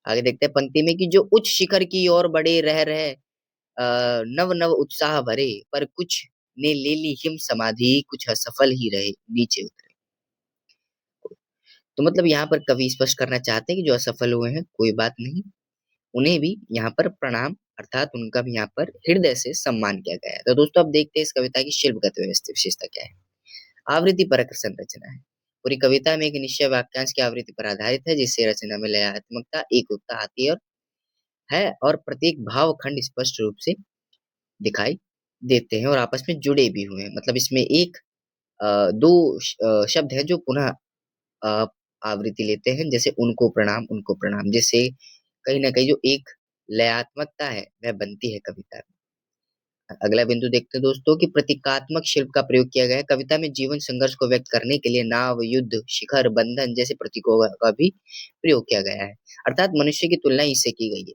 आगे देखते हैं पंक्ति में कि जो उच्च शिखर की ओर बढ़े रह रहे नव नव उत्साह भरे, पर कुछ ने ले ली हिम समाधि, कुछ असफल ही रहे नीचे उतरे। तो मतलब यहाँ पर कवि स्पष्ट करना चाहते हैं कि जो असफल हुए हैं कोई बात नहीं, उन्हें भी यहाँ पर प्रणाम, अर्थात उनका भी यहाँ पर हृदय से सम्मान किया गया है। तो दोस्तों अब देखते हैं इस कविता की शिल्पगत व्यवस्था विशेषता क्या है। आवृत्ति परक संरचना है। पूरी कविता में एक निश्चय वाक्यांश की आवृत्ति पर आधारित है, जिससे रचना में लयात्मकता एकरूपता आती और प्रत्येक भाव खंड स्पष्ट रूप से दिखाई देते हैं और आपस में जुड़े भी हुए हैं। मतलब इसमें दो शब्द है जो पुनः अ, आवृत्ति लेते हैं, जैसे उनको प्रणाम, जिससे कहीं ना कहीं जो एक लयात्मकता है वह बनती है कविता में। अगला बिंदु देखते हैं दोस्तों कि प्रतीकात्मक शिल्प का प्रयोग किया गया है। कविता में जीवन संघर्ष को व्यक्त करने के लिए नाव, युद्ध, शिखर, बंधन जैसे प्रतीकों का भी प्रयोग किया गया है, अर्थात मनुष्य की तुलना इससे की गई है।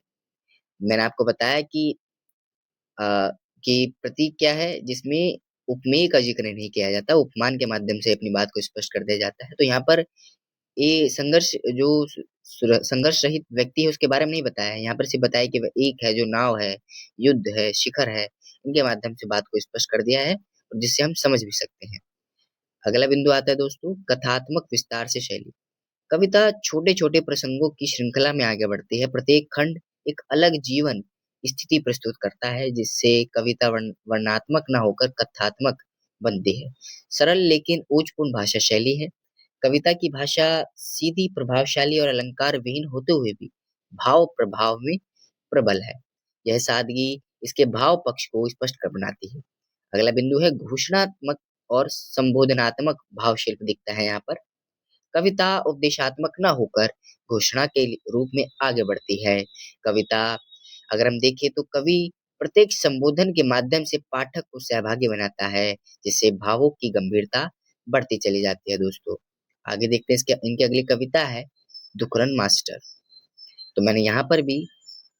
मैंने आपको बताया अ, कि प्रतीक क्या है जिसमें उपमेय का जिक्र नहीं किया जाता, उपमान के माध्यम से अपनी बात को स्पष्ट कर दिया जाता है। तो यहाँ पर ये जो संघर्ष रहित व्यक्ति है उसके बारे में नहीं बताया है। यहाँ पर सिर्फ बताया कि वह एक है जो नाव है, युद्ध है, शिखर है, इनके माध्यम से बात को स्पष्ट कर दिया है और जिससे हम समझ भी सकते हैं। अगला बिंदु आता है दोस्तों कथात्मक विस्तार से शैली। कविता छोटे छोटे प्रसंगों की श्रृंखला में आगे बढ़ती है। प्रत्येक खंड एक अलग जीवन स्थिति प्रस्तुत करता है, जिससे कविता वर्णात्मक न होकर कथात्मक बनती है। सरल लेकिन ओजपूर्ण भाषा शैली है। कविता की भाषा सीधी, प्रभावशाली और अलंकार विहीन होते हुए भी भाव प्रभाव में प्रबल है। यह सादगी इसके भाव पक्ष को स्पष्ट कर बनाती है। अगला बिंदु है घोषणात्मक और संबोधनात्मक भाव शिल्प दिखता है यहाँ पर। कविता उपदेशात्मक न होकर घोषणा के रूप में आगे बढ़ती है। कविता अगर हम देखें तो कवि प्रत्येक संबोधन के माध्यम से पाठक को सहभागी बनाता है, जिससे भावों की गंभीरता बढ़ती चली जाती है दोस्तों। आगे देखते हैं इसके इनकी अगली कविता है दुखरन मास्टर। तो मैंने यहाँ पर भी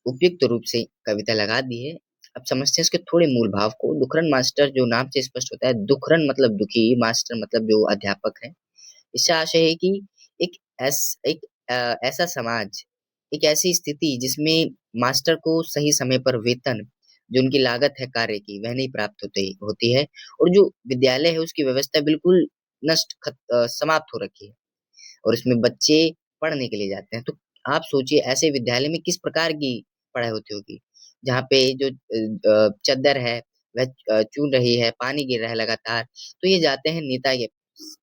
उपयुक्त रूप से कविता लगा दी है। अब समझते हैं इसके थोड़े मूल भाव को। दुखरन मास्टर जो नाम से स्पष्ट होता है, दुखरन मतलब दुखी, मास्टर मतलब जो अध्यापक है। इससे आशय है कि एक ऐसा समाज, एक ऐसी स्थिति जिसमें मास्टर को सही समय पर वेतन, जो उनकी लागत है कार्य की, वह नहीं प्राप्त होती है, और जो विद्यालय है उसकी व्यवस्था बिल्कुल समाप्त हो रखी है और इसमें बच्चे पढ़ने के लिए जाते हैं। तो आप सोचिए ऐसे विद्यालय में किस प्रकार की पढ़ाई होती होगी, जहाँ पे जो चद्दर है वह चून रही है, पानी गिर रहा है लगातार। तो ये जाते हैं नेता के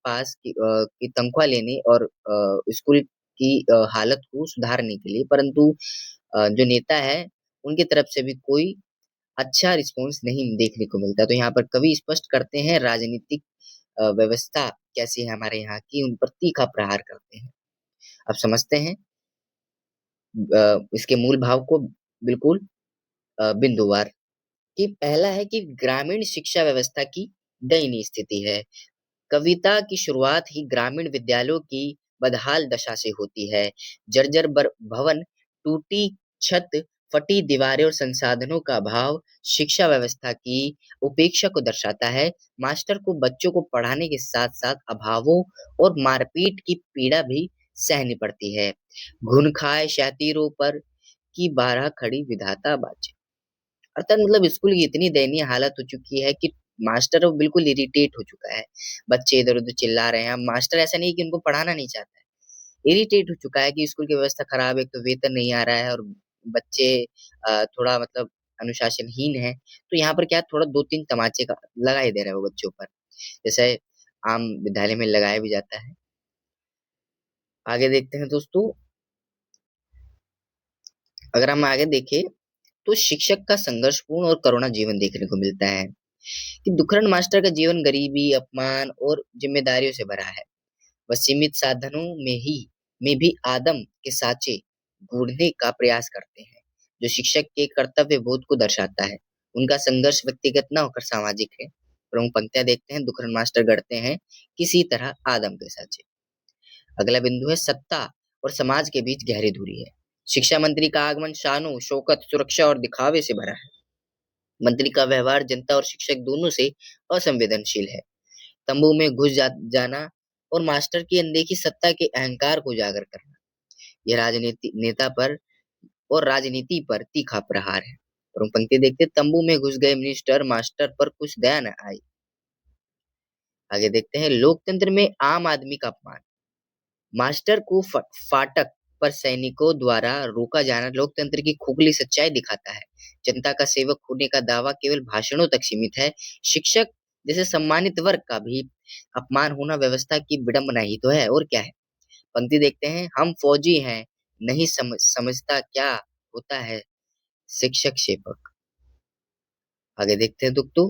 पास की तनख्वाह लेने और स्कूल की हालत को सुधारने के लिए, परंतु जो नेता है उनकी तरफ से भी कोई अच्छा रिस्पॉन्स नहीं देखने को मिलता। तो यहाँ पर कवि स्पष्ट करते हैं राजनीतिक व्यवस्था कैसी है हमारे यहाँ की, उन पर तीखा प्रहार करते हैं। अब समझते हैं इसके मूल भाव को बिल्कुल बिंदुवार। कि पहला है कि ग्रामीण शिक्षा व्यवस्था की दयनीय स्थिति है। कविता की शुरुआत ही ग्रामीण विद्यालयों की बदहाल दशा से होती है। जर्जर भवन, टूटी छत, फटी दीवारें और संसाधनों का अभाव शिक्षा व्यवस्था की उपेक्षा को दर्शाता है। मास्टर को बच्चों को पढ़ाने के साथ साथ अभावों और मारपीट की पीड़ा भी सहनी पड़ती है। घुन खाए शातिरों पर की बारह खड़ी विधाता बाजे। अर्थात मतलब स्कूल की इतनी दयनीय हालत हो चुकी है कि मास्टर अब बिल्कुल इरिटेट हो चुका है। बच्चे इधर-उधर चिल्ला रहे हैं। अब मास्टर ऐसा नहीं कि उनको पढ़ाना नहीं चाहता है। इरिटेट हो चुका है कि स्कूल की व्यवस्था खराब है, एक तो वेतन नहीं आ रहा है और बच्चे थोड़ा मतलब अनुशासनहीन हैं। तो यहाँ पर क्या है थोड़ा 2-3 तमाचे का लगा ही दे रहा है वो बच्चों पर। जैसे आम विद्यालय में लगाया भी जाता है। आगे देखते हैं दोस्तों, अगर हम आगे देखें तो शिक्षक का संघर्षपूर्ण और करुणा जीवन देखने को मिलता है। कि दुखरन मास्टर का जीवन गरीबी, अपमान और जिम्मेदारियों से भरा है। वह सीमित साधनों में भी आदम के साँचे गूँथने का प्रयास करते हैं, जो शिक्षक के कर्तव्य बोध को दर्शाता है। उनका संघर्ष व्यक्तिगत न होकर सामाजिक है। प्रमुख पंक्तियाँ देखते हैं, दुखरन मास्टर गढ़ते हैं किसी तरह आदम के साँचे। अगला बिंदु है सत्ता और समाज के बीच गहरी दूरी है। शिक्षा मंत्री का आगमन शानो, शौकत, सुरक्षा और दिखावे से भरा है। मंत्री का व्यवहार जनता और शिक्षक दोनों से असंवेदनशील है। तंबू में जाना और मास्टर की अनदेखी सत्ता के अहंकार को उजागर करना। यह राजनीति पर तीखा प्रहार है। और हम पंक्ति देखते तंबू में घुस गए मिनिस्टर मास्टर पर कुछ दया न आई। आगे देखते हैं लोकतंत्र में आम आदमी का अपमान। मास्टर को फाटक पर सैनिकों द्वारा रोका जाना लोकतंत्र की खोखली सच्चाई दिखाता है। जनता का सेवक होने का दावा केवल भाषणों तक सीमित है। शिक्षक जैसे सम्मानित वर्ग का भी अपमान होना व्यवस्था की विडंबना ही तो है और क्या है। पंक्ति देखते हैं हम फौजी हैं, नहीं समझता क्या होता है शिक्षक सेवक। आगे देखते हैं दोस्तों,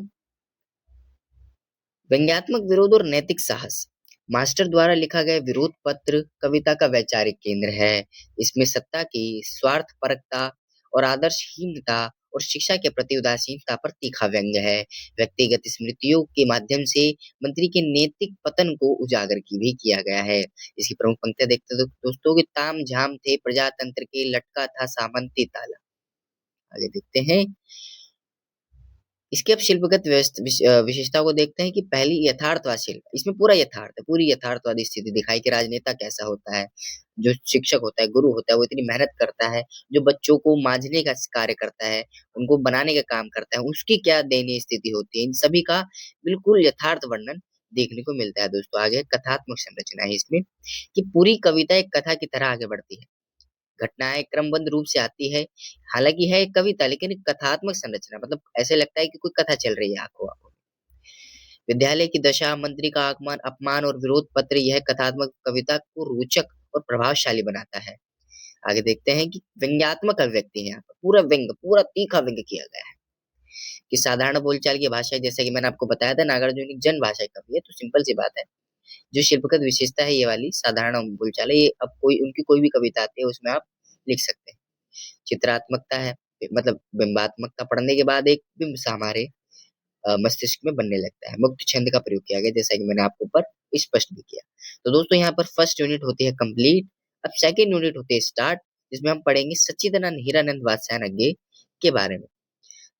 व्यंग्यात्मक विरोध और नैतिक साहस। मास्टर द्वारा लिखा गया विरोध पत्र कविता का वैचारिक केंद्र है। इसमें सत्ता की स्वार्थपरकता और आदर्शहीनता और शिक्षा के प्रति उदासीनता पर तीखा व्यंग्य है। व्यक्तिगत स्मृतियों के माध्यम से मंत्री के नैतिक पतन को उजागर की भी किया गया है। इसकी प्रमुख पंक्तियां देखते हैं दोस्तों कि ताम झाम थे प्रजातंत्र के, लटका था सामंती ताला। आगे देखते हैं, इसकी अब शिल्पगत विशेषता को देखते हैं कि पहली यथार्थवाद शिल्प। इसमें पूरा यथार्थ है, पूरी यथार्थवादी स्थिति दिखाई कि राजनेता कैसा होता है, जो शिक्षक होता है, गुरु होता है, वो इतनी मेहनत करता है, जो बच्चों को माँझने का कार्य करता है, उनको बनाने का काम करता है, उसकी क्या दयनीय स्थिति होती है। इन सभी का बिल्कुल यथार्थ वर्णन देखने को मिलता है दोस्तों। आगे कथात्मक संरचना है इसमें कि पूरी कविता एक कथा की तरह आगे बढ़ती है। घटनाएँ क्रमबद्ध रूप से आती है। हालाँकि है एक कविता लेकिन एक कथात्मक संरचना मतलब ऐसे लगता है कि कोई कथा चल रही है आँखों-आँखों। विद्यालय की दशा, मंत्री का आगमन, अपमान और विरोध पत्र यह कथात्मक कविता को रोचक और प्रभावशाली बनाता है। आगे देखते हैं कि व्यंग्यात्मक अभिव्यक्ति है यहाँ पर। पूरा व्यंग्य, पूरा तीखा व्यंग्य किया गया है। कि साधारण बोलचाल की भाषा है जैसा कि मैंने आपको बताया था नागार्जुन एक जनभाषा कवि है तो सिंपल सी बात है। जो शिल्पगत विशेषता है ये वाली साधारण बोलचाल है, ये अब कोई भी कविता आती है उसमें आप लिख सकते हैं। चित्रात्मकता है मतलब बिंबात्मकता पढ़ने के बाद एक बिंब सा हमारे मस्तिष्क में बनने लगता है। मुक्त छंद का प्रयोग किया गया जैसा कि मैंने आपको ऊपर स्पष्ट भी किया। तो दोस्तों यहाँ पर फर्स्ट यूनिट होती है कंप्लीट। अब सेकंड यूनिट होती है स्टार्ट, जिसमें हम पढ़ेंगे सच्चिदानंद हीरानंद वात्स्यायन अज्ञे के बारे में।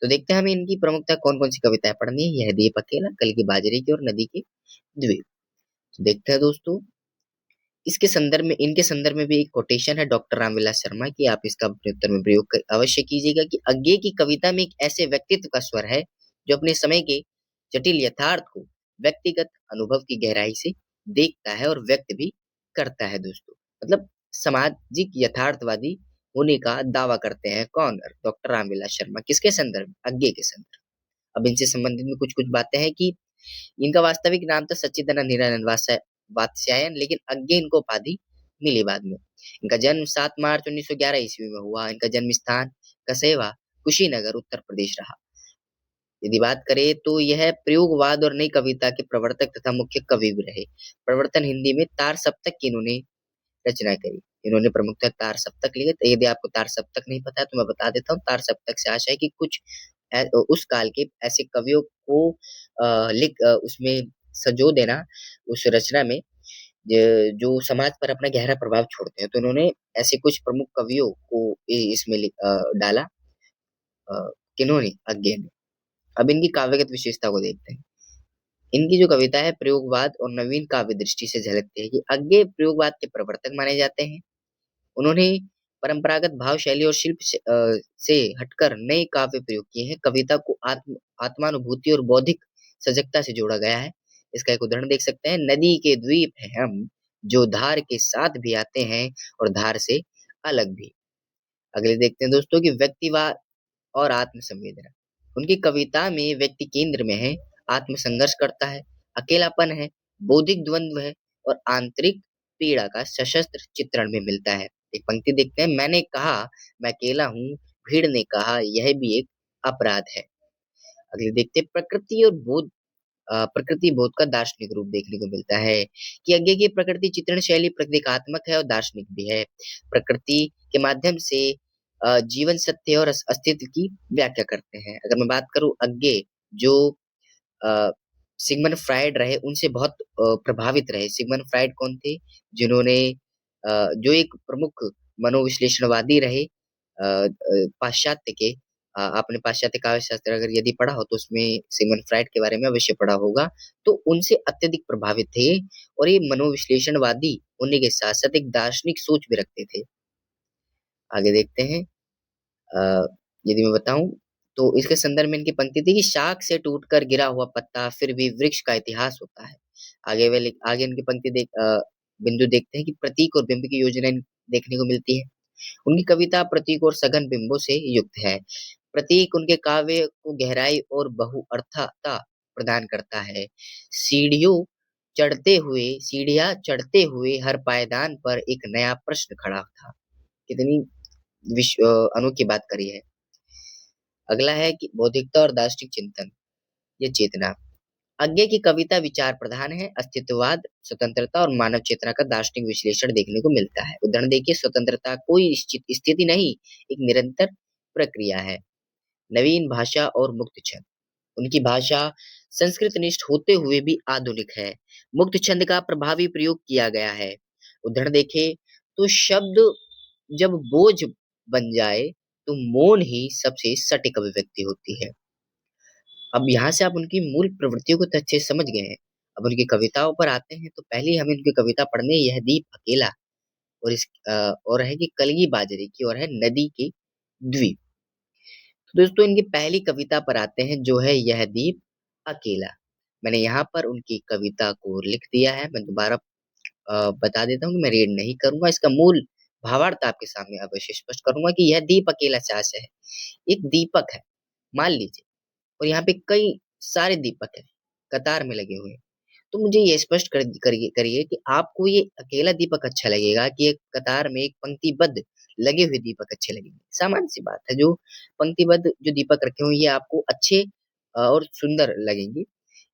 तो देखते हैं हमें इनकी प्रमुखता कौन-कौन सी कविताएं पढ़नी है। यह दीप अकेला, कल की बाजरे की और नदी के द्वीप। तो देखते हैं दोस्तों, इनके संदर्भ में भी एक कोटेशन है डॉक्टर रामविलास शर्मा की, आप इसका अपने उत्तर में प्रयोग अवश्य कीजिएगा कि अज्ञे की कविता में एक ऐसे व्यक्तित्व का स्वर है जो अपने समय के जटिल यथार्थ को व्यक्तिगत अनुभव की गहराई से देखता है और व्यक्त भी करता है दोस्तों। मतलब सामाजिक यथार्थवादी होने का दावा करते हैं कौन? डॉक्टर रामविलास शर्मा। किसके संदर्भ में? अज्ञे के संदर्भ। अब इनसे संबंधित में कुछ कुछ बातें हैं कि इनका वास्तविक नाम था सच्चिदानंद हीरानंद वात्स्यायन, लेकिन अज्ञे इनको उपाधि मिली बाद में। इनका जन्म 7 मार्च 1911 ईस्वी में हुआ। इनका जन्म स्थान कसेवा, कुशीनगर, उत्तर प्रदेश रहा। यदि बात करें तो यह प्रयोगवाद और नई कविता के प्रवर्तक तथा मुख्य कवि भी रहे। प्रवर्तन हिंदी में तार सप्तक की इन्होंने रचना करी। इन्होंने प्रमुखतः तार सप्तक लिखे। तो यदि आपको तार सप्तक नहीं पता है तो मैं बता देता हूँ। तार सप्तक से आशय है कि कुछ उस काल के ऐसे कवियों को उसमें संजो देना उस रचना में जो समाज पर अपना गहरा प्रभाव छोड़ते हैं। तो उन्होंने ऐसे कुछ प्रमुख कवियों को इसमें डाला। अ, किन्होंने? अज्ञे ने। अब इनकी काव्यगत विशेषता को देखते हैं। इनकी जो कविता है प्रयोगवाद और नवीन काव्य दृष्टि से झलकती है कि अज्ञे प्रयोगवाद के प्रवर्तक माने जाते हैं। उन्होंने परंपरागत भाव शैली और शिल्प से हटकर नए काव्य प्रयोग किए हैं। कविता को आत्मानुभूति और बौद्धिक सजगता से जोड़ा गया है। इसका एक उदाहरण देख सकते हैं। नदी के द्वीप हैं हम, जो धार के साथ भी आते हैं और धार से अलग भी। अगले देखते हैं दोस्तों कि व्यक्तिवाद और आत्म संवेदना। उनकी कविता में व्यक्ति केंद्र में है, आत्म संघर्ष करता है, अकेलापन है, बौद्धिक द्वंद्व है और आंतरिक पीड़ा का सशस्त्र चित्रण में मिलता है। एक पंक्ति देखते हैं। मैंने कहा मैं अकेला हूँ, भीड़ ने कहा यह भी एक अपराध है। अगले देखते हैं प्रकृति बोध का दार्शनिक रूप देखने को मिलता है कि आगे की प्रकृति चित्रण शैली प्रतीकात्मक है और दार्शनिक भी है। प्रकृति के माध्यम से जीवन सत्य और अस्तित्व की व्याख्या करते हैं। अगर मैं बात करूं अज्ञे जो अ, सिगमंड फ्राइड रहे उनसे बहुत प्रभावित रहे। सिगमंड फ्राइड कौन थे? जिन्होंने जो एक प्रमुख मनोविश्लेषणवादी रहे पाश्चात्य के। आपने पाश्चात्य काव्य शास्त्र अगर यदि पढ़ा हो तो उसमें सिगमंड फ्राइड के बारे में अवश्य पढ़ा होगा। तो उनसे अत्यधिक प्रभावित थे और ये मनोविश्लेषणवादी होने के साथ साथ एक दार्शनिक सोच भी रखते थे। आगे देखते हैं। अ, यदि मैं बताऊं तो इसके संदर्भ में इनकी पंक्ति थी कि शाख से टूटकर गिरा हुआ पत्ता फिर भी वृक्ष का इतिहास होता है। आगे इनकी पंक्ति बिंदु देखते हैं कि प्रतीक और बिंब की योजना देखने को मिलती है। उनकी कविता प्रतीक और सघन बिंबों से युक्त है। प्रतीक उनके काव्य को गहराई और बहुअर्थता प्रदान करता है। सीढ़ियां चढ़ते हुए हर पायदान पर एक नया प्रश्न खड़ा था। कितनी अनोखी बात करी है। अगला है कि बौद्धिकता और दार्शनिक चिंतन, ये चेतना। आज्ञे की कविता विचार प्रधान है। अस्तित्ववाद, स्वतंत्रता और मानव चेतना का दार्शनिक विश्लेषण देखने को मिलता है। उदाहरण देखिए। स्वतंत्रता कोई निश्चित स्थिति नहीं, एक निरंतर प्रक्रिया है। नवीन भाषा और मुक्त छंद। उनकी भाषा संस्कृत निष्ठ होते हुए भी आधुनिक है। मुक्त छंद का प्रभावी प्रयोग किया गया है। उदाहरण देखें तो शब्द जब बोझ बन जाए तो मौन ही सबसे सटीक अभिव्यक्ति होती है। अब यहाँ से आप उनकी मूल प्रवृत्तियों को तो अच्छे से समझ गए हैं। अब उनकी कविताओं पर आते हैं तो पहले हमें उनकी कविता पढ़नी है यह दीप अकेला। और है कि कलगी बाजरे की और है नदी के द्वीप। तो दोस्तों इनकी पहली कविता पर आते हैं जो है यह दीप अकेला। मैंने यहाँ पर उनकी कविता को लिख दिया है। मैं दोबारा बता देता हूँ कि मैं रीड नहीं करूंगा। इसका मूल भावार्थ आपके सामने अवश्य स्पष्ट करूंगा कि यह दीप अकेला चास है। एक दीपक है मान लीजिए, और यहाँ पे कई सारे दीपक हैं कतार में लगे हुए हैं। तो मुझे ये स्पष्ट करिए करिए कि आपको ये अकेला दीपक अच्छा लगेगा कि एक कतार में एक पंक्तिबद्ध लगे हुए दीपक अच्छे लगेंगे। सामान्य सी बात है। जो पंक्तिबद्ध जो दीपक रखे हुए ये आपको अच्छे और सुंदर लगेंगे।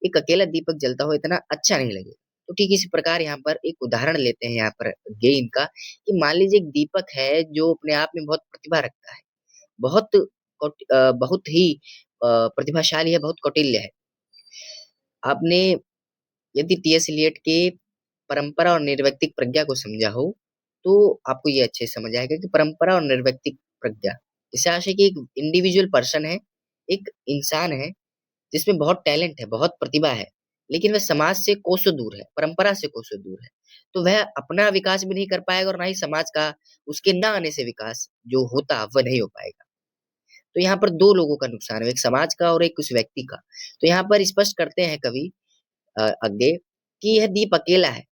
एक अकेला दीपक जलता हुआ इतना अच्छा नहीं लगेगा। तो ठीक इसी प्रकार यहाँ पर एक उदाहरण लेते हैं यहाँ पर गेम का कि मान लीजिए एक दीपक है जो अपने आप में बहुत प्रतिभा रखता है, बहुत बहुत ही प्रतिभाशाली है, बहुत कौटिल्य है। आपने यदि टी.एस. एलियट के परंपरा और निर्वैयक्तिक प्रज्ञा को समझा हो, तो आपको ये अच्छे से समझ आएगा कि परंपरा और निर्वैयक्तिक प्रज्ञा, इससे आशय कि एक इंडिविजुअल पर्सन है, एक इंसान है जिसमें बहुत टैलेंट है, बहुत प्रतिभा है, लेकिन वह समाज से कोसों दूर है, परंपरा से कोसों दूर है। तो वह अपना विकास भी नहीं कर पाएगा और ना ही समाज का उसके ना आने से विकास जो होता वह नहीं हो पाएगा। तो यहाँ पर दो लोगों का नुकसान है, एक समाज का और एक उस व्यक्ति का। तो यहाँ पर स्पष्ट करते हैं कवि आगे कि यह दीप अकेला है,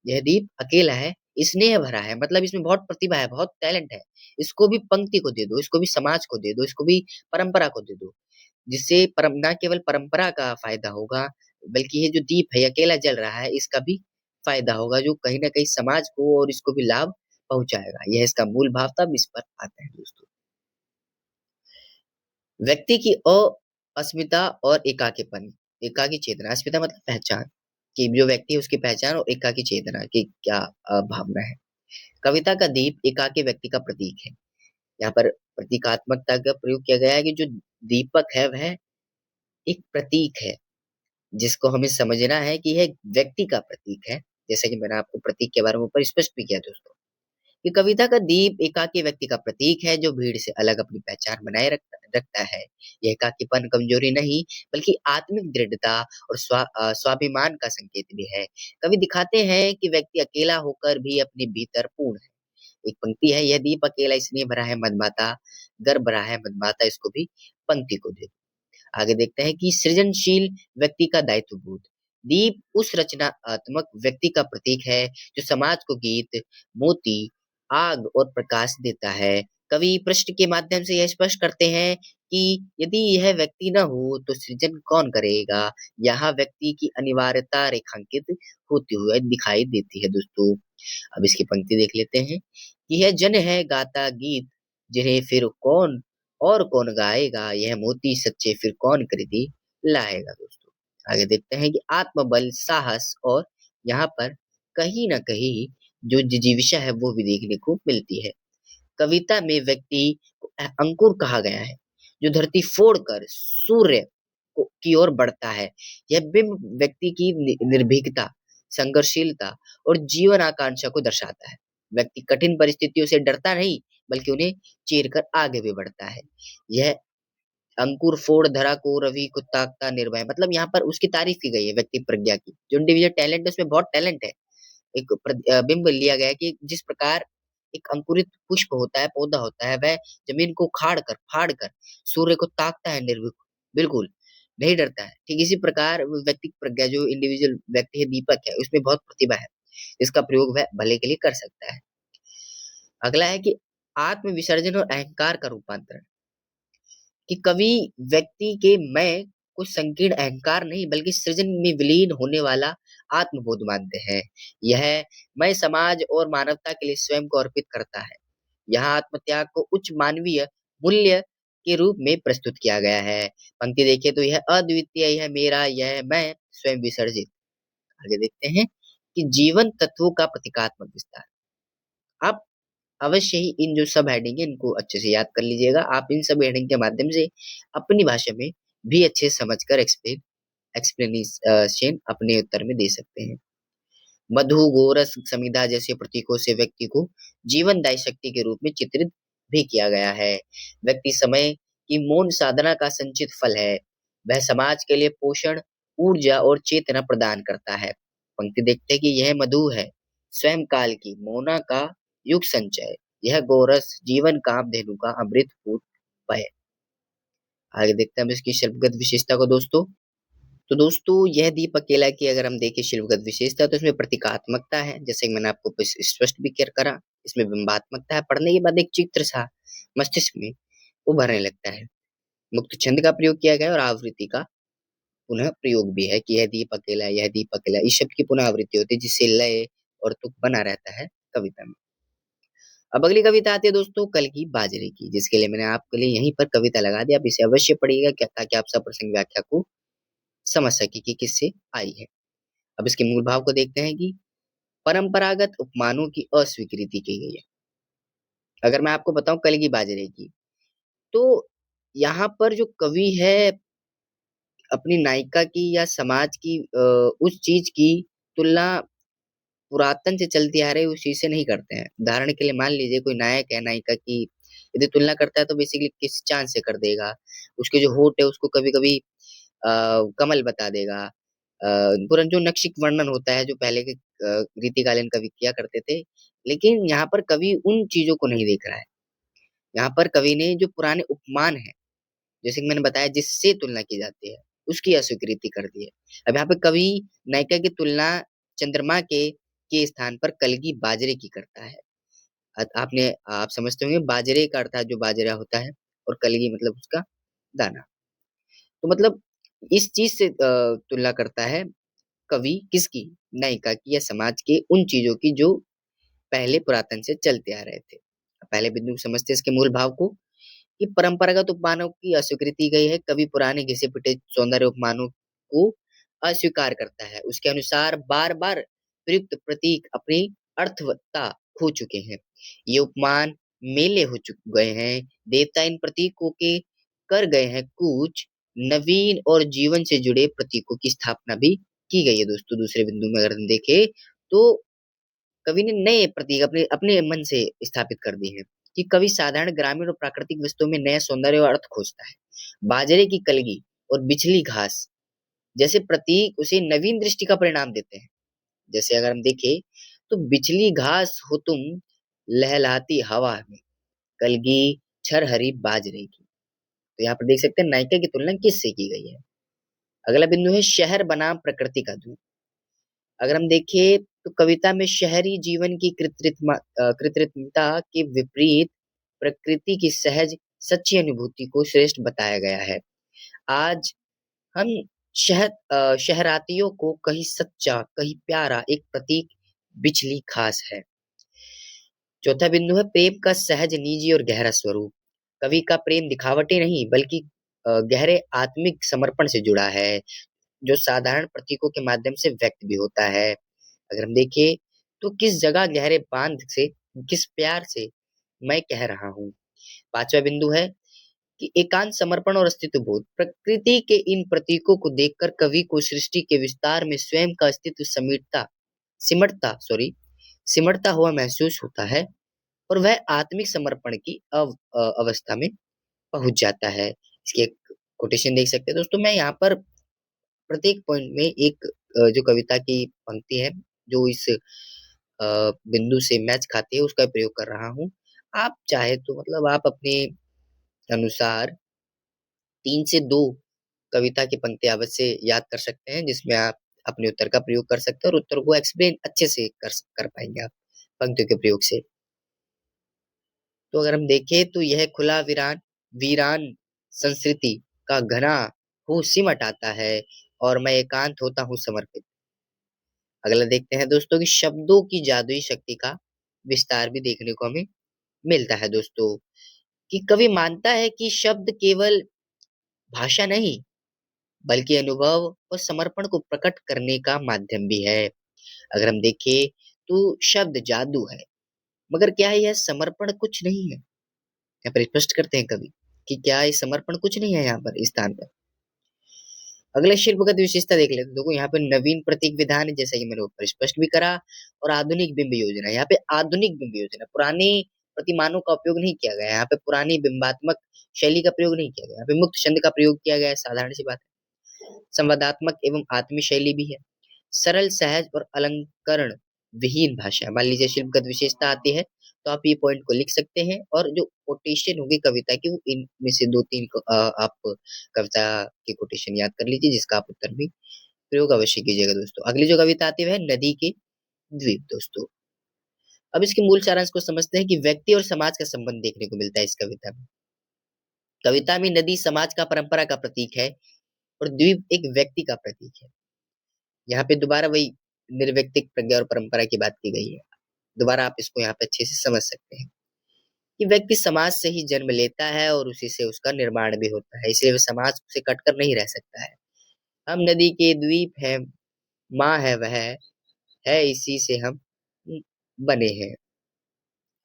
यह दीप अकेला है, स्नेह भरा है, मतलब इसमें बहुत प्रतिभा है, बहुत टैलेंट है। इसको भी पंक्ति को दे दो, इसको भी समाज को दे दो, इसको भी परंपरा को दे दो, जिससे न केवल परंपरा का फायदा होगा, बल्कि ये जो दीप है, ये अकेला जल रहा है, इसका भी फायदा होगा, जो कहीं न कहीं समाज को और इसको भी लाभ पहुँचाएगा। यह इसका मूल भाव था। अब इस पर आते हैं दोस्तों। व्यक्ति की अस्मिता और एकाकीपन, एकाकी चेतना, अस्मिता मतलब पहचान, कि जो व्यक्ति है उसकी पहचान, और एकाकी चेतना की क्या भावना है। कविता का दीप एकाकी व्यक्ति का प्रतीक है। यहाँ पर प्रतीकात्मकता का प्रयोग किया गया है कि जो दीपक है वह एक प्रतीक है, जिसको हमें समझना है कि यह व्यक्ति का प्रतीक है। जैसे कि मैंने आपको प्रतीक के बारे में ऊपर स्पष्ट भी किया दोस्तों, कि कविता का दीप एकाकी व्यक्ति का प्रतीक है जो भीड़ से अलग अपनी पहचान बनाए रखता है। यह एकाकीपन कमजोरी नहीं, बल्कि आत्मिक दृढ़ता और स्वाभिमान का संकेत भी है। कवि दिखाते हैं कि व्यक्ति अकेला होकर भी अपने भीतर पूर्ण है। एक पंक्ति है, यह दीप अकेला इसलिए भरा है मदमाता, गर्भ भरा है मदमाता इसको भी पंक्ति को दे। आगे देखते हैं कि सृजनशील व्यक्ति का दायित्व बोध। दीप उस रचनात्मक व्यक्ति का प्रतीक है जो समाज को गीत, मोती, आग और प्रकाश देता है। कवि प्रश्न के माध्यम से यह स्पष्ट करते हैं कि यदि यह व्यक्ति न हो तो सृजन कौन करेगा। यहाँ व्यक्ति की अनिवार्यता रेखांकित होती हुई दिखाई देती है दोस्तों। अब इसकी पंक्ति देख लेते हैं कि यह जन है गाता गीत, जिन्हें फिर कौन और कौन गाएगा, यह मोती सच्चे फिर कौन कृति लाएगा दोस्तों। आगे देखते हैं कि आत्मबल, साहस और यहाँ पर कहीं ना कहीं जो जिजीविषा है वो भी देखने को मिलती है। कविता में व्यक्ति को अंकुर कहा गया है, जो धरती फोड़कर सूर्य की ओर बढ़ता है। यह बिंब व्यक्ति की निर्भीकता, संघर्षशीलता और जीवन आकांक्षा को दर्शाता है। व्यक्ति कठिन परिस्थितियों से डरता नहीं, बल्कि उन्हें चीर कर आगे भी बढ़ता है। यह अंकुर फोड़ धरा को रवि को ताकता निर्भय, मतलब यहाँ पर उसकी तारीफ की गई है व्यक्ति प्रज्ञा की। जो इंडिविजुअल टैलेंट है उसमें बहुत टैलेंट है। एक बिंब लिया गया है कि जिस प्रकार एक अंकुरित पुष्प होता है, पौधा होता है, वह जमीन को फाड़ कर सूर्य को ताकता है निर्भीक, बिल्कुल नहीं डरता है। ठीक इसी प्रकार वो व्यक्ति की प्रज्ञा, जो इंडिविजुअल व्यक्ति है दीपक है, उसमें बहुत प्रतिभा है। इसका प्रयोग वह भले के लिए कर सकता है। अगला है कि आत्म विसर्जन और अहंकार का रूपांतरण, कि कवि व्यक्ति के मैं को संकीर्ण अहंकार नहीं, बल्कि सृजन में विलीन होने वाला आत्मबोध मानते हैं। यह मैं समाज और मानवता के लिए स्वयं को अर्पित करता है। यहाँ आत्मत्याग को उच्च मानवीय मूल्य के रूप में प्रस्तुत किया गया है। पंक्ति देखिए तो यह अद्वितीय, यह मेरा, यह मैं स्वयं विसर्जित। आगे देखते हैं कि जीवन तत्वों का प्रतीकात्मक विस्तार। आप अवश्य ही इन जो सब हेडिंग है इनको अच्छे से याद कर लीजिएगा। आप इन सब हेडिंग के माध्यम से अपनी भाषा में भी अच्छे समझकर एक्सप्लेनेशन अपने उत्तर में दे सकते हैं। मधु, गोरस, समिधा जैसे प्रतीकों से व्यक्ति को जीवनदायी शक्ति के रूप में चित्रित भी किया गया है। व्यक्ति समय की मौन साधना का संचित फल है। वह समाज के लिए पोषण, ऊर्जा और चेतना प्रदान करता है। पंक्ति देखते हैं कि यह मधु है, स्वयं काल की मोना का युग संचय, यह गोरस जीवन कामधेनु का अमृत पूत है। आगे देखते हैं हम इसकी शिल्पगत विशेषता को दोस्तों। तो दोस्तों यह दीप अकेला की अगर हम देखें शिल्पगत विशेषता, तो इसमें प्रतीकात्मकता है, जैसे कि मैंने आपको स्पष्ट भी कर करा। इसमें बिंबात्मकता है, पढ़ने के बाद एक चित्र सा मस्तिष्क में उभरने लगता है। मुक्त छंद का प्रयोग किया गया है और आवृत्ति का पुनः प्रयोग भी है, कि यह दीप अकेला, यह दीप अकेला, इस शब्द की पुनः आवृत्ति होती है, जिससे लय और तुक बना रहता है कविता में। अब अगली कविता आती है दोस्तों कल की बाजरे की, जिसके लिए मैंने आपके लिए यहीं पर कविता लगा दी। आप इसे अवश्य पढ़िएगा ताकि आप सप्रसंग व्याख्या को समझ सके कि किससे आई है। अब इसके मूल भाव को देखते हैं कि परंपरागत उपमानों की अस्वीकृति की गई है। अगर मैं आपको बताऊं कल की बाजरे की, तो यहाँ पर जो कवि है अपनी नायिका की या समाज की उस चीज की तुलना पुरातन से चलती आ रही उस चीज से नहीं करते हैं। उदाहरण के लिए मान लीजिए कोई नायक है, नायिका की यदि तुलना करता है तो बेसिकली किस चांद से कर देगा। उसके जो होठ है उसको कभी कभी कमल बता देगा। पूरा जो नक्शिक वर्णन होता है जो पहले के रीतिकालीन कवि किया करते थे। लेकिन यहाँ पर कवि उन चीजों को नहीं देख रहा है। यहाँ पर कवि ने जो पुराने उपमान है, जैसे कि मैंने बताया जिससे तुलना की जाती है, उसकी अस्वीकृति कर दी है। अब यहाँ पे कवि नायिका की तुलना चंद्रमा के स्थान पर कलगी बाजरे की करता है। आप समझते होंगे बाजरे का अर्थ है जो बाजरा होता है, और कलगी मतलब उसका दाना। तो मतलब इस चीज से तुलना करता है कवि, किसकी, नायिका की या समाज के उन चीजों की जो पहले पुरातन से चलते आ रहे थे। पहले बिंदु को समझते हैं इसके मूल भाव को, कि परंपरागत उपमानों की अस्वीकृति गई है। कवि पुराने घिसे-पिटे सौंदर्य उपमानों को अस्वीकार करता है। उसके अनुसार बार-बार प्रयुक्त प्रतीक अपनी अर्थवत्ता खो चुके हैं। ये उपमान मेले हो चुक गए हैं। देवता इन प्रतीकों के कर गए हैं कूच। नवीन और जीवन से जुड़े प्रतीकों की स्थापना भी की गई है दोस्तों। दूसरे बिंदु में अगर हम देखें तो कवि ने नए प्रतीक अपने अपने मन से स्थापित कर दिए हैं कि कवि साधारण ग्रामीण और प्राकृतिक वस्तुओं में नया सौंदर्य और अर्थ खोजता है। बाजरे की कलगी और बिछली घास जैसे प्रतीक उसे नवीन दृष्टि का परिणाम देते हैं। जैसे अगर हम देखें तो बिछली घास हो तुम लहलहाती हवा में, कलगी छरहरी बाजरे की। तो यहाँ पर देख सकते हैं नायिका की तुलना किससे की गई है। अगला बिंदु है शहर बनाम प्रकृति का द्वीप। अगर हम देखें तो कविता में शहरी जीवन की कृत्रिमता के विपरीत प्रकृति की सहज सच्ची अनुभूति को श्रेष्ठ बताया गया है। आज हम शहरातियों को कहीं सच्चा कहीं प्यारा एक प्रतीक बिछली खास है। चौथा बिंदु है प्रेम का सहज निजी और गहरा स्वरूप। कवि का प्रेम दिखावटी नहीं बल्कि गहरे आत्मिक समर्पण से जुड़ा है, जो साधारण प्रतीकों के माध्यम से व्यक्त भी होता है। अगर हम देखें तो किस जगह गहरे बांध से किस प्यार से मैं कह रहा हूँ। पांचवा बिंदु है कि एकांत समर्पण और अस्तित्व बोध। प्रकृति के इन प्रतीकों को देखकर कवि को सृष्टि के विस्तार में स्वयं का अस्तित्व सिमटता हुआ महसूस होता है और वह आत्मिक समर्पण की अवस्था में पहुंच जाता है। इसकी एक कोटेशन देख सकते हैं दोस्तों। मैं यहाँ पर प्रत्येक पॉइंट में एक जो कविता की पंक्ति है जो इस बिंदु से मैच खाती है उसका प्रयोग कर रहा हूँ। आप चाहे तो मतलब आप अपने अनुसार 3 से 2 कविता की पंक्ति अवश्य याद कर सकते हैं, जिसमें आप अपने उत्तर का प्रयोग कर सकते हैं और उत्तर को एक्सप्लेन अच्छे से कर पाएंगे आप पंक्तियों के प्रयोग से। तो अगर हम देखें तो यह खुला वीरान वीरान संस्कृति का घना हूँ सिमट आता है और मैं एकांत होता हूँ समर्पित। अगला देखते हैं दोस्तों कि शब्दों की जादुई शक्ति का विस्तार भी देखने को हमें मिलता है दोस्तों। कि कवि मानता है कि शब्द केवल भाषा नहीं बल्कि अनुभव और समर्पण को प्रकट करने का माध्यम भी है। अगर हम देखें तो शब्द जादू है, मगर क्या यह समर्पण कुछ नहीं है। यहाँ पर स्पष्ट करते हैं कवि कि क्या ये समर्पण कुछ नहीं है यहाँ पर इस स्थान पर। अगले शिल्पगत विशेषता देख लेते हैं। देखो यहाँ पे नवीन प्रतीक विधान है, जैसा कि मैंने ऊपर स्पष्ट भी करा, और आधुनिक बिंब योजना। यहाँ पे आधुनिक बिंब योजना, पुराने प्रतिमानों का उपयोग नहीं किया गया। यहाँ पे पुरानी बिंबात्मक शैली का प्रयोग नहीं किया गया। यहाँ पे मुक्त छंद का प्रयोग किया गया है, साधारण सी बात है। संवादात्मक एवं आत्मीय शैली भी है। सरल सहज और अलंकरण विहीन भाषा। मान लीजिए शिल्पगत विशेषता आती है तो आप ये पॉइंट को लिख सकते हैं, और जो कोटेशन होगी कविता की वो इनमें से 2-3 को आप कविता की कोटेशन याद कर लीजिए, जिसका आप उत्तर भी प्रयोग अवश्य कीजिएगा दोस्तों। अगली जो कविता आती है वह नदी के द्वीप दोस्तों। अब इसके मूल सारांश को समझते हैं कि व्यक्ति और समाज का संबंध देखने को मिलता है इस कविता में। कविता में नदी समाज का परंपरा का प्रतीक है और द्वीप एक व्यक्ति का प्रतीक है। यहाँ पे दोबारा वही निर्व्यक्तिक प्रज्ञा और परंपरा की बात की गई है। दोबारा आप इसको यहाँ पे अच्छे से समझ सकते हैं कि व्यक्ति समाज से ही जन्म लेता है और उसी से उसका निर्माण भी होता है, इसलिए वह समाज से कटकर नहीं रह सकता है। हम नदी के द्वीप हैं, माँ है वह है, इसी से हम बने हैं।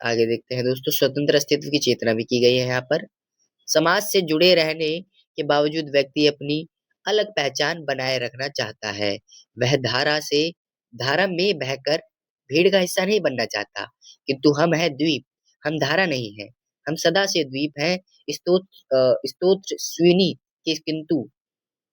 आगे देखते हैं दोस्तों, स्वतंत्र अस्तित्व की चेतना भी की गई है यहाँ पर। समाज से जुड़े रहने के बावजूद व्यक्ति अपनी अलग पहचान बनाए रखना चाहता है। वह धारा में बहकर भीड़ का हिस्सा नहीं बनना चाहता, किंतु हम है द्वीप, हम धारा नहीं है, हम सदा से द्वीप हैं। स्तोत्र स्विनी के, किंतु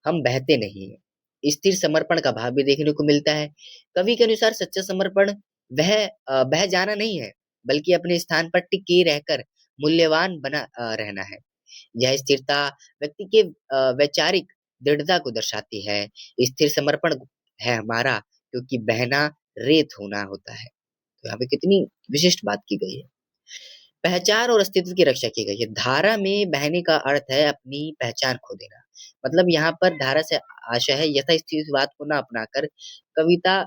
हम बहते नहीं हैं। स्थिर समर्पण का भाव भी देखने को मिलता है। कवि के अनुसार सच्चा समर्पण वह बह जाना नहीं है, बल्कि अपने स्थान पर टिके रहकर मूल्यवान बना रहना है। यह स्थिरता व्यक्ति के वैचारिक दृढ़ता को दर्शाती है। स्थिर समर्पण है हमारा, क्योंकि बहना रेत होना होता है। तो यहाँ पे कितनी विशिष्ट बात की गई है। पहचान और अस्तित्व की रक्षा की गई है। धारा में बहने का अर्थ है अपनी पहचान खो देना। मतलब यहाँ पर धारा से आशय है यथास्थितिवाद को न अपनाकर कविता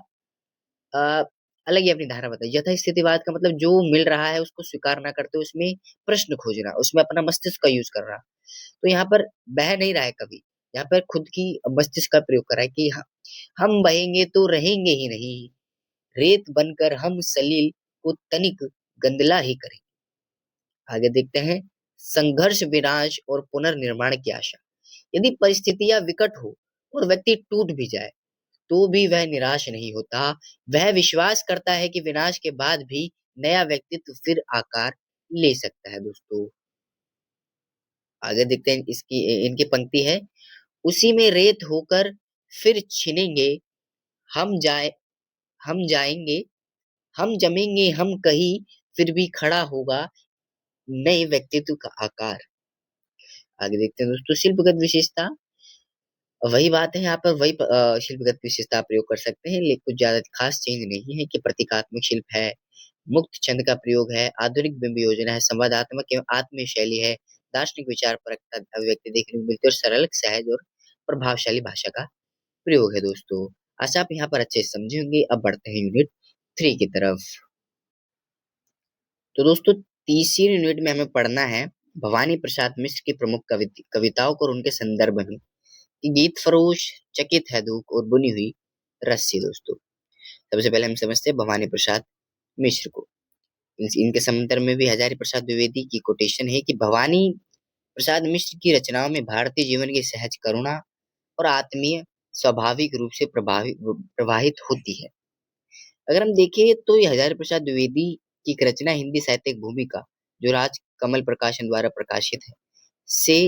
अ, अलग ही अपनी धारणा बताई। यथास्थितिवाद का मतलब जो मिल रहा है उसको स्वीकार ना करते, उसमें प्रश्न खोजना, उसमें अपना मस्तिष्क का यूज़ करना। तो यहाँ पर बह नहीं रहा है कवि, यहाँ पर खुद की मस्तिष्क का प्रयोग कर रहा है कि हम बहेंगे तो रहेंगे ही नहीं, रेत बनकर हम सलील को तनिक गंदला ही करेंगे। आगे देखते हैं, संघर्ष, विनाश और पुनर्निर्माण की आशा। यदि परिस्थितियां विकट हो और व्यक्ति टूट भी जाए तो भी वह निराश नहीं होता। वह विश्वास करता है कि विनाश के बाद भी नया व्यक्तित्व फिर आकार ले सकता है दोस्तों। आगे देखते हैं, इसकी इनकी पंक्ति है, उसी में रेत होकर फिर छिनेंगे, हम जाए हम जाएंगे, हम जमेंगे, हम कहीं, फिर भी खड़ा होगा नए व्यक्तित्व का आकार। आगे देखते हैं दोस्तों, शिल्पगत विशेषता। वही बात है, यहाँ पर वही शिल्पगत विशेषता प्रयोग कर सकते हैं, लेकिन कुछ ज्यादा खास चेंज नहीं है कि प्रतीकात्मक शिल्प है, मुक्त छंद का प्रयोग है, आधुनिक बिंब योजना है, संवादात्मक एवं आत्मीय शैली है, दार्शनिक विचार परकता अभिव्यक्ति देखने को मिलती है और सरल, सहज और प्रभावशाली भाषा का प्रयोग है दोस्तों। आशा आप यहाँ पर अच्छे से समझे होंगे। अब बढ़ते हैं यूनिट 3 की तरफ। तो दोस्तों, तीसरी यूनिट में हमें पढ़ना है भवानी प्रसाद मिश्र की प्रमुख कविताओं को और उनके संदर्भ में। गीत फरोश, चकित है धूप और बुनी हुई रस्सी दोस्तों। सबसे पहले हम समझते हैं भवानी प्रसाद मिश्र को। इनके संदर्भ में भी हजारी प्रसाद द्विवेदी की कोटेशन है कि भवानी प्रसाद मिश्र की रचनाओं में भारतीय जीवन की सहज करुणा और आत्मीय स्वाभाविक रूप से प्रवाहित होती है। अगर हम देखें तो ये हजारी प्रसाद द्विवेदी की एक रचना हिंदी साहित्यिक भूमिका, जो राज कमल प्रकाशन द्वारा प्रकाशित है, से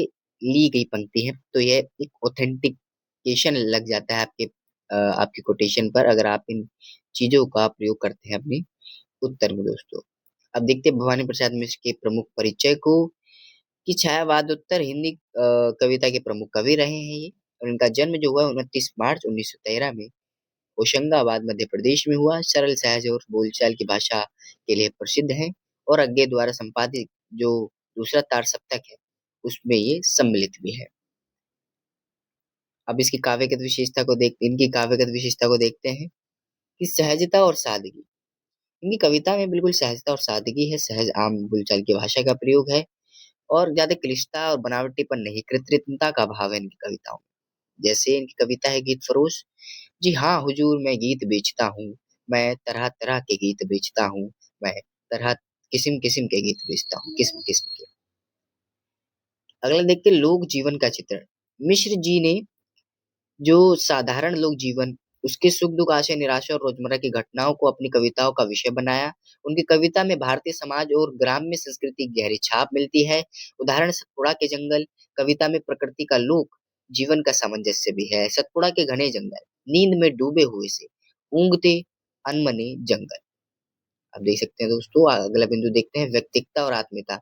ली गई पंक्ति है। तो यह एक ऑथेंटिकेशन लग जाता है आपकी कोटेशन पर, अगर आप इन चीजों का प्रयोग करते हैं अपने उत्तर में दोस्तों। अब देखते हैं भवानी प्रसाद मिश्र के प्रमुख परिचय को, कि छायावादोत्तर हिंदी कविता के प्रमुख कवि रहे हैं ये। और इनका जन्म जो हुआ 29 मार्च 1913 में होशंगाबाद मध्य प्रदेश में हुआ। सरल, सहज और बोलचाल की भाषा के लिए प्रसिद्ध है और अज्ञे द्वारा संपादित जो दूसरा तार सप्तक है उसमें ये सम्मिलित भी है। अब इसकी काव्यगत विशेषता को देख इनकी काव्यगत विशेषता को देखते हैं, कि सहजता और सादगी। इनकी कविता में बिल्कुल सहजता और सादगी है, सहज आम बोलचाल की भाषा का प्रयोग है और ज्यादा क्लिष्टता और बनावटीपन नहीं, कृत्रिमता का भाव है इनकी कविताओं में। जैसे इनकी कविता है गीत फरोश, जी हाँ हुजूर मैं गीत बेचता हूँ, मैं तरह तरह के गीत बेचता हूँ, मैं तरह किस्म किस्म के गीत बेचता हूँ, किस्म किस्म के। अगला देखते हैं लोक जीवन का चित्रण। मिश्र जी ने जो साधारण लोक जीवन, उसके सुख दुख, आशा निराशा और रोजमर्रा की घटनाओं को अपनी कविताओं का विषय बनाया। उनकी कविता में भारतीय समाज और ग्राम्य संस्कृति की गहरी छाप मिलती है। उदाहरण सतपुड़ा के जंगल, कविता में प्रकृति का लोक जीवन का सामंजस्य भी है। सतपुड़ा के घने जंगल, नींद में डूबे हुए से ऊँघते अनमने जंगल। अब देख सकते हैं दोस्तों, अगला बिंदु देखते हैं व्यक्तिकता और आत्मीयता।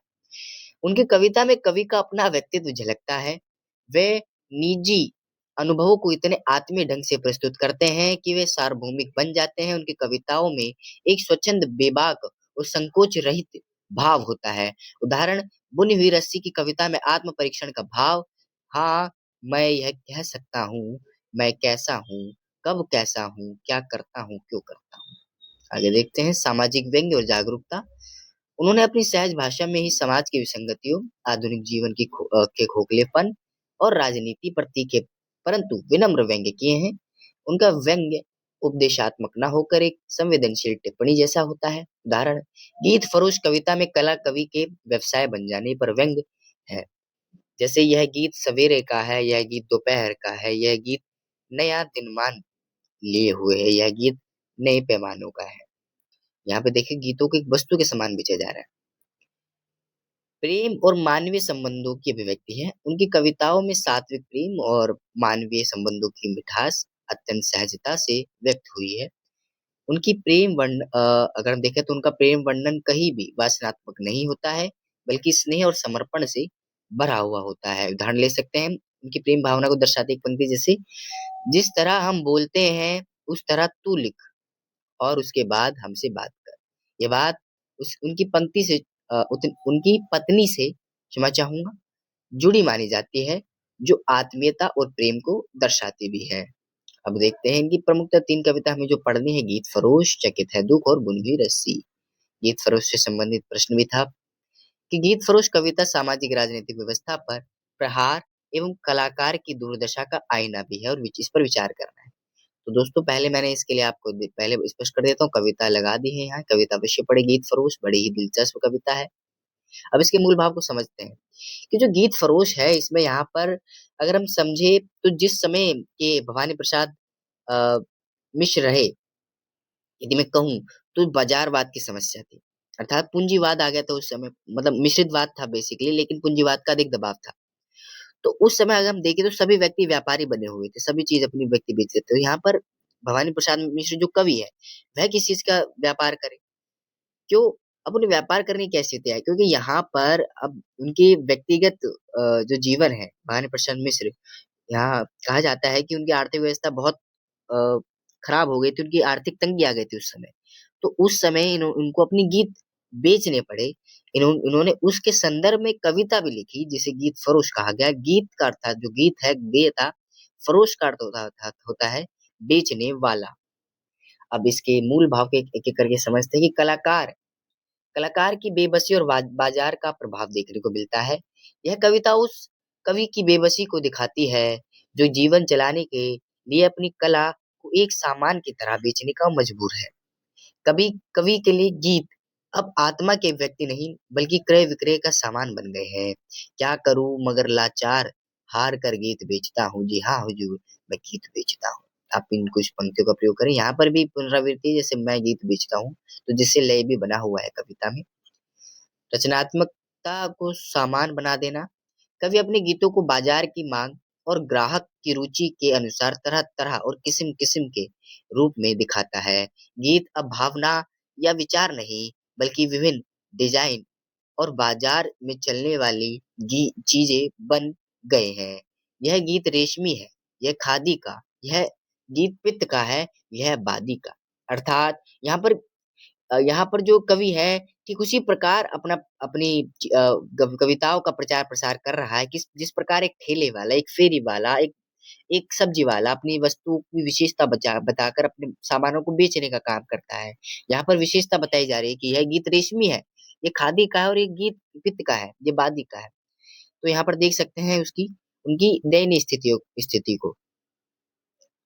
उनकी कविता में कवि का अपना व्यक्तित्व झलकता है। वे निजी अनुभवों को इतने आत्मीय ढंग से प्रस्तुत करते हैं कि वे सार्वभौमिक बन जाते हैं। उनकी कविताओं में एक स्वच्छंद, बेबाक और संकोच रहित भाव होता है। उदाहरण, बुनी हुई रस्सी की कविता में आत्म परीक्षण का भाव। हाँ, मैं यह कह सकता हूँ, मैं कैसा हूँ, कब कैसा हूँ, क्या करता हूँ, क्यों करता हूँ। आगे देखते हैं सामाजिक व्यंग्य और जागरूकता। उन्होंने अपनी सहज भाषा में ही समाज की विसंगतियों, आधुनिक जीवन के खोखलेपन और राजनीति पर तीखे परंतु विनम्र व्यंग्य किए हैं। उनका व्यंग्य उपदेशात्मक न होकर एक संवेदनशील टिप्पणी जैसा होता है। उदाहरण, गीत फरोश कविता में कला कवि के व्यवसाय बन जाने पर व्यंग्य है। जैसे यह गीत सवेरे का है, यह गीत दोपहर का है, यह गीत नया दिनमान लिए हुए है, यह गीत नए पैमानों का है। यहाँ पे देखिए गीतों को एक वस्तु के समान बेचा जा रहा है। प्रेम और मानवीय संबंधों की अभिव्यक्ति है। उनकी कविताओं में सात्विक प्रेम और मानवीय संबंधों की मिठास अत्यंत सहजता से व्यक्त हुई है। उनकी अगर हम देखें तो उनका प्रेम वर्णन कहीं भी वासनात्मक नहीं होता है, बल्कि स्नेह और समर्पण से भरा हुआ होता है। उदाहरण ले सकते हैं, उनकी प्रेम भावना को दर्शाती एक पंक्ति जैसे, जिस तरह हम बोलते हैं उस तरह तू लिख और उसके बाद हमसे बात कर। ये बात उस उनकी पंक्ति से उनकी पत्नी से, क्षमा चाहूंगा, जुड़ी मानी जाती है, जो आत्मीयता और प्रेम को दर्शाती भी है। अब देखते हैं इनकी प्रमुखतः 3 कविता हमें जो पढ़नी है। गीत फरोश, चकित है दुःख और बुन गई रस्सी। गीत फरोश से संबंधित प्रश्न भी था कि गीत फरोश कविता सामाजिक राजनीतिक व्यवस्था पर प्रहार एवं कलाकार की दुर्दशा का आईना भी है और इस पर विचार करना है। तो दोस्तों पहले मैंने इसके लिए आपको पहले स्पष्ट कर देता हूँ, कविता लगा दी है यहाँ। कविता अवश्य पढ़े, गीत फरोश बड़ी ही दिलचस्प कविता है। अब इसके मूल भाव को समझते हैं कि जो गीत फरोश है इसमें यहाँ पर अगर हम समझे तो जिस समय के भवानी प्रसाद अ, मिश्र रहे, यदि मैं कहूँ तो बाजारवाद की समस्या थी। अर्थात पूंजीवाद आ गया था उस समय, मतलब मिश्रितवाद था बेसिकली, लेकिन पूंजीवाद का अधिक दबाव था। तो उस समय अगर हम देखें तो सभी व्यक्ति व्यापारी बने हुए थे, सभी चीज अपनी व्यक्ति बेचते थे। तो यहाँ पर भवानी प्रसाद मिश्र जो कवि है, वह किस चीज का व्यापार करे? क्यों? अब उन्हें व्यापार करने की क्या स्थिति है? क्योंकि यहाँ पर अब उनके व्यक्तिगत जो जीवन है भवानी प्रसाद मिश्र, यहाँ कहा जाता है कि उनकी आर्थिक व्यवस्था बहुत अ, खराब हो गई थी, उनकी आर्थिक तंगी आ गई थी उस समय। तो उस समय उनको अपने गीत बेचने पड़े। इन्होंने उसके संदर्भ में कविता भी लिखी जिसे गीत फरोश कहा गया। गीत का अर्थात जो गीत है गेय था, फरोश का अर्थ होता है बेचने वाला। अब इसके मूल भाव के एक-एक करके समझते हैं कि कलाकार की बेबसी और बाजार का प्रभाव देखने को मिलता है। यह कविता उस कवि की बेबसी को दिखाती है जो जीवन चलाने के लिए अपनी कला को एक सामान की तरह बेचने का मजबूर है। कवि कवि के लिए गीत अब आत्मा के व्यक्ति नहीं बल्कि क्रय विक्रय का सामान बन गए हैं। क्या करूं मगर लाचार, हार कर गीत बेचता हूँ। जी हाँ हुजूर, मैं गीत बेचता हूँ। आप इन कुछ पंक्तियों का प्रयोग करें। यहाँ पर भी पुनरावृत्ति है, जैसे मैं गीत बेचता हूँ, तो जिससे लय भी बना हुआ है कविता में। रचनात्मकता को सामान बना देना, कवि अपने गीतों को बाजार की मांग और ग्राहक की रुचि के अनुसार तरह-तरह और किस्म-किस्म के रूप में दिखाता है। गीत अब भावना या विचार नहीं, बल्कि विभिन्न डिजाइन और बाजार में चलने वाली चीजें बन गए हैं। यह गीत रेशमी है, यह खादी का, यह गीत पित्त का है, यह बादी का। अर्थात यहाँ पर जो कवि है ठीक उसी प्रकार अपनी कविताओं का प्रचार प्रसार कर रहा है। किस जिस प्रकार एक ठेले वाला, एक फेरी वाला, एक एक सब्जी वाला अपनी वस्तु की विशेषता बताकर अपने सामानों को बेचने का काम करता है। यहाँ पर विशेषता बताई जा रही है कि यह गीत रेशमी है, ये खादी का है और ये गीत पित्त का है, ये बादी का है। तो यहाँ पर देख सकते हैं उसकी उनकी दयनीय स्थिति को।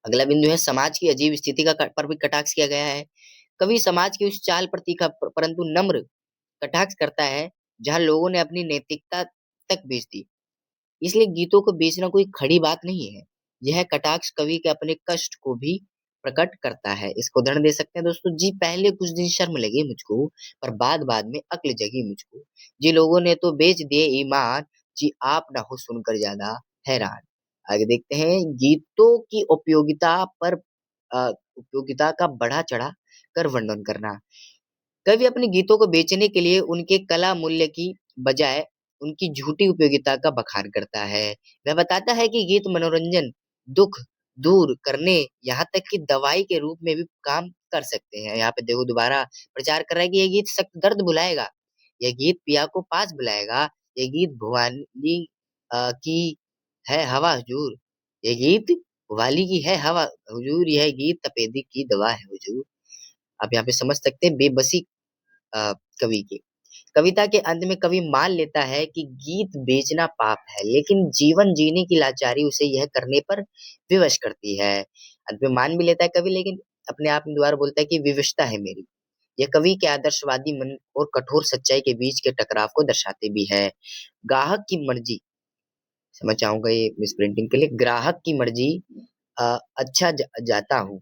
अगला बिंदु है समाज की अजीब स्थिति पर भी कटाक्ष किया गया है। कवि समाज की उस चाल पर तीखा परंतु नम्र कटाक्ष करता है जहाँ लोगों ने अपनी नैतिकता तक बेच दी। इसलिए गीतों को बेचना कोई खड़ी बात नहीं है। यह कटाक्ष कवि के अपने कष्ट को भी प्रकट करता है। इसको उदाहरण दे सकते हैं दोस्तों। जी पहले कुछ दिन शर्म लगी मुझको, पर बाद में अक्ल जगी मुझको। जी लोगों ने तो बेच दिए ईमान, जी आप ना हो सुनकर ज्यादा हैरान। आगे देखते हैं गीतों की उपयोगिता का बढ़ा चढ़ा कर वर्णन करना। कवि अपने गीतों को बेचने के लिए उनके कला मूल्य की बजाय उनकी झूठी उपयोगिता का बखान करता है। वह बताता है कि गीत मनोरंजन, दुख दूर करने, यहाँ तक कि दवाई के रूप में भी काम कर सकते हैं। यहाँ पे देखो दोबारा प्रचार कर रहा है कि यह गीत सख्त दर्द भुलाएगा, यह गीत पिया को पास बुलाएगा, यह गीत भुवाली की है हवा हुजूर, यह गीत भुवाली की है हवा हुजूर, यह गीत तपेदी की दवा है हुजूर। आप यहाँ पे समझ सकते हैं बेबसी अ, कवि की। कविता के अंत में कवि मान लेता है कि गीत बेचना पाप है, लेकिन जीवन जीने की लाचारी उसे यह करने पर विवश करती है। अंत में मान भी लेता है कवि, लेकिन अपने आप में दोबारा बोलता है कि विवशता है मेरी। यह कवि के आदर्शवादी मन और कठोर सच्चाई के बीच के टकराव को दर्शाते भी है। ग्राहक की मर्जी, समझ चाहूंगा ये मिस प्रिंटिंग के लिए, ग्राहक की मर्जी अच्छा जाता हूँ।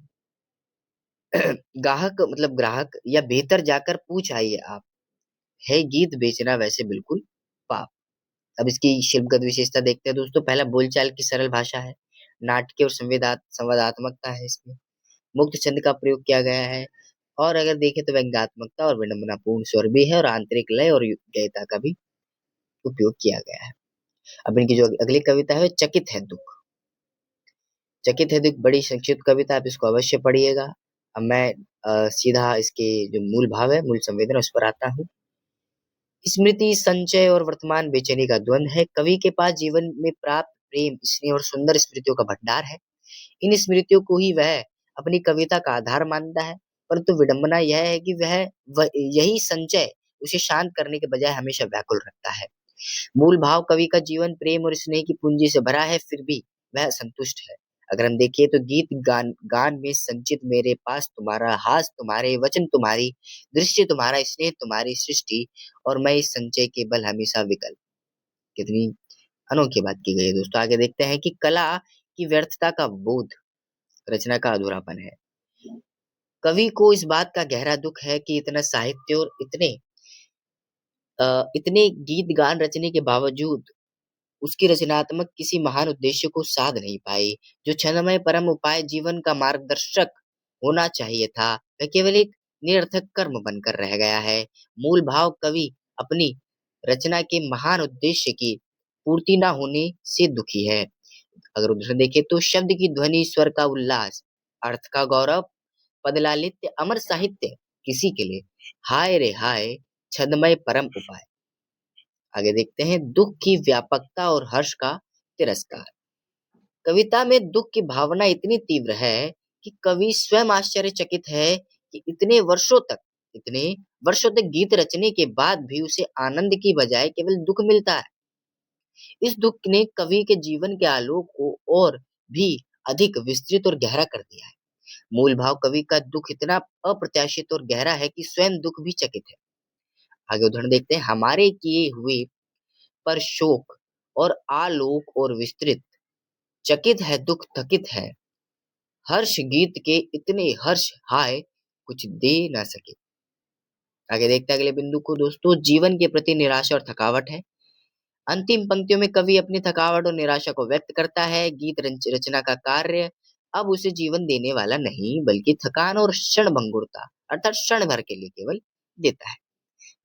ग्राहक या बेहतर जाकर पूछ आइए आप, है गीत बेचना वैसे बिल्कुल पाप। अब इसकी शिल्पगत विशेषता देखते हैं दोस्तों। पहला बोलचाल की सरल भाषा है, नाटकीय और संवादात्मकता है इसमें, मुक्त छंद का प्रयोग किया गया है, और अगर देखें तो व्यंग्यात्मकता और विडंबनापूर्ण स्वर भी है, और आंतरिक लय और गयता का भी उपयोग किया गया है। अब इनकी जो अगली कविता है चकित है दुख। चकित है दुख बड़ी संक्षिप्त कविता, आप इसको अवश्य पढ़िएगा। अब मैं सीधा इसके जो मूल भाव है, मूल संवेदना, उस पर आता हूँ। स्मृति, संचय और वर्तमान बेचैनी का द्वंद है। कवि के पास जीवन में प्राप्त प्रेम, स्नेह और सुंदर स्मृतियों का भंडार है। इन स्मृतियों को ही वह अपनी कविता का आधार मानता है, परंतु विडंबना यह है कि वह यही संचय उसे शांत करने के बजाय हमेशा व्याकुल रखता है। मूल भाव कवि का जीवन प्रेम और स्नेह की पूंजी से भरा है, फिर भी वह असंतुष्ट है। अगर हम देखें तो गीत गान गान में संचित मेरे पास तुम्हारा हास, तुम्हारे वचन, तुम्हारी दृष्टि, तुम्हारा स्नेह, तुम्हारी सृष्टि, और मैं इस संचय के बल हमेशा विकल। कितनी अनोखी बात की गई है दोस्तों। आगे देखते हैं कि कला की व्यर्थता का बोध रचना का अधूरापन है। कवि को इस बात का गहरा दुख है कि इतना साहित्य और इतने गीत गान रचने के बावजूद उसकी रचनात्मक किसी महान उद्देश्य को साध नहीं पाई। जो छलमय परम उपाय जीवन का मार्गदर्शक होना चाहिए था, वह केवल एक निरर्थक कर्म बनकर रह गया है। मूल भाव कवि अपनी रचना के महान उद्देश्य की पूर्ति न होने से दुखी है। अगर उदाहरण देखें तो शब्द की ध्वनि, स्वर का उल्लास, अर्थ का गौरव, पदलालित्य, अमर साहित्य किसी के लिए हाय रे हाय छद्मय परम उपाय। आगे देखते हैं दुख की व्यापकता और हर्ष का तिरस्कार। कविता में दुख की भावना इतनी तीव्र है कि कवि स्वयं आश्चर्यचकित है कि इतने वर्षों तक गीत रचने के बाद भी उसे आनंद की बजाय केवल दुख मिलता है। इस दुख ने कवि के जीवन के आलोक को और भी अधिक विस्तृत और गहरा कर दिया है। मूल भाव कवि का दुख इतना अप्रत्याशित और गहरा है कि स्वयं दुख भी चकित है। आगे उदाहरण देखते हैं हमारे किए हुए पर शोक और आलोक और विस्तृत, चकित है दुख थकित है, हर्ष गीत के इतने हर्ष हाय कुछ दे ना सके। आगे देखते हैं अगले बिंदु को दोस्तों, जीवन के प्रति निराशा और थकावट है। अंतिम पंक्तियों में कवि अपनी थकावट और निराशा को व्यक्त करता है। गीत रचना का कार्य अब उसे जीवन देने वाला नहीं, बल्कि थकान और क्षण भंगुरता अर्थात क्षण भर के लिए केवल देता है।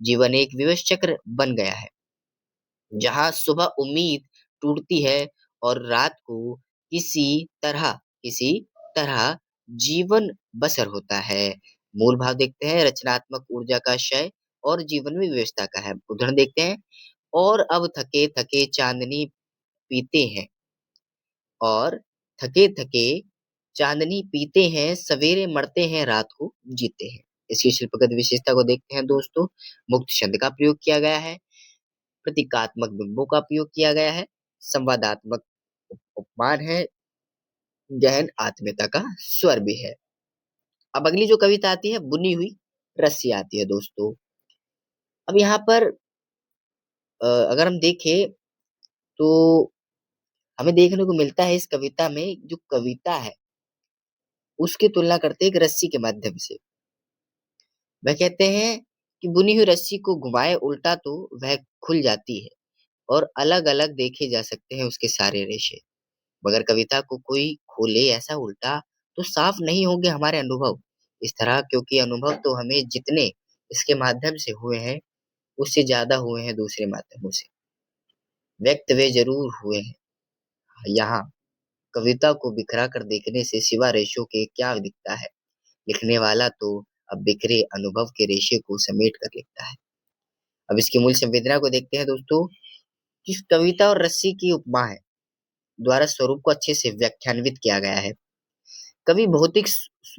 जीवन एक विवश चक्र बन गया है, जहां सुबह उम्मीद टूटती है और रात को किसी किसी तरह जीवन बसर होता है। मूल भाव देखते हैं रचनात्मक ऊर्जा का क्षय और जीवन में व्यवस्था का है। उदाहरण देखते हैं और अब थके थके चांदनी पीते हैं और थके थके चांदनी पीते हैं, सवेरे मरते हैं रात को जीते हैं। इसकी शिल्पगत विशेषता को देखते हैं दोस्तों। मुक्त छंद का प्रयोग किया गया है, प्रतीकात्मक बिंबों का उपयोग किया गया है, संवादात्मक उपमान है, गहन आत्मीयता का स्वर भी है। अब अगली जो कविता आती है बुनी हुई रस्सी आती है दोस्तों। अब यहाँ पर अगर हम देखें तो हमें देखने को मिलता है इस कविता में जो कविता है उसकी तुलना करते हैं एक रस्सी के माध्यम से। वह कहते हैं कि बुनी हुई रस्सी को घुमाए उल्टा तो वह खुल जाती है और अलग अलग देखे जा सकते हैं उसके सारे रेशे। मगर कविता को कोई खोले ऐसा उल्टा तो साफ नहीं होंगे हमारे अनुभव इस तरह, क्योंकि अनुभव तो हमें जितने इसके माध्यम से हुए हैं उससे ज्यादा हुए हैं दूसरे माध्यमों से। व्यक्त वे जरूर हुए हैं, यहाँ कविता को बिखरा कर देखने से सिवा रेशों के क्या दिखता है। लिखने वाला तो अब बिखरे अनुभव के रेशे को समेट कर लिखता है। अब इसकी मूल संवेदना को देखते हैं दोस्तों। कि कविता और रस्सी की उपमा है द्वारा स्वरूप को अच्छे से व्याख्यान्वित किया गया है। कवि भौतिक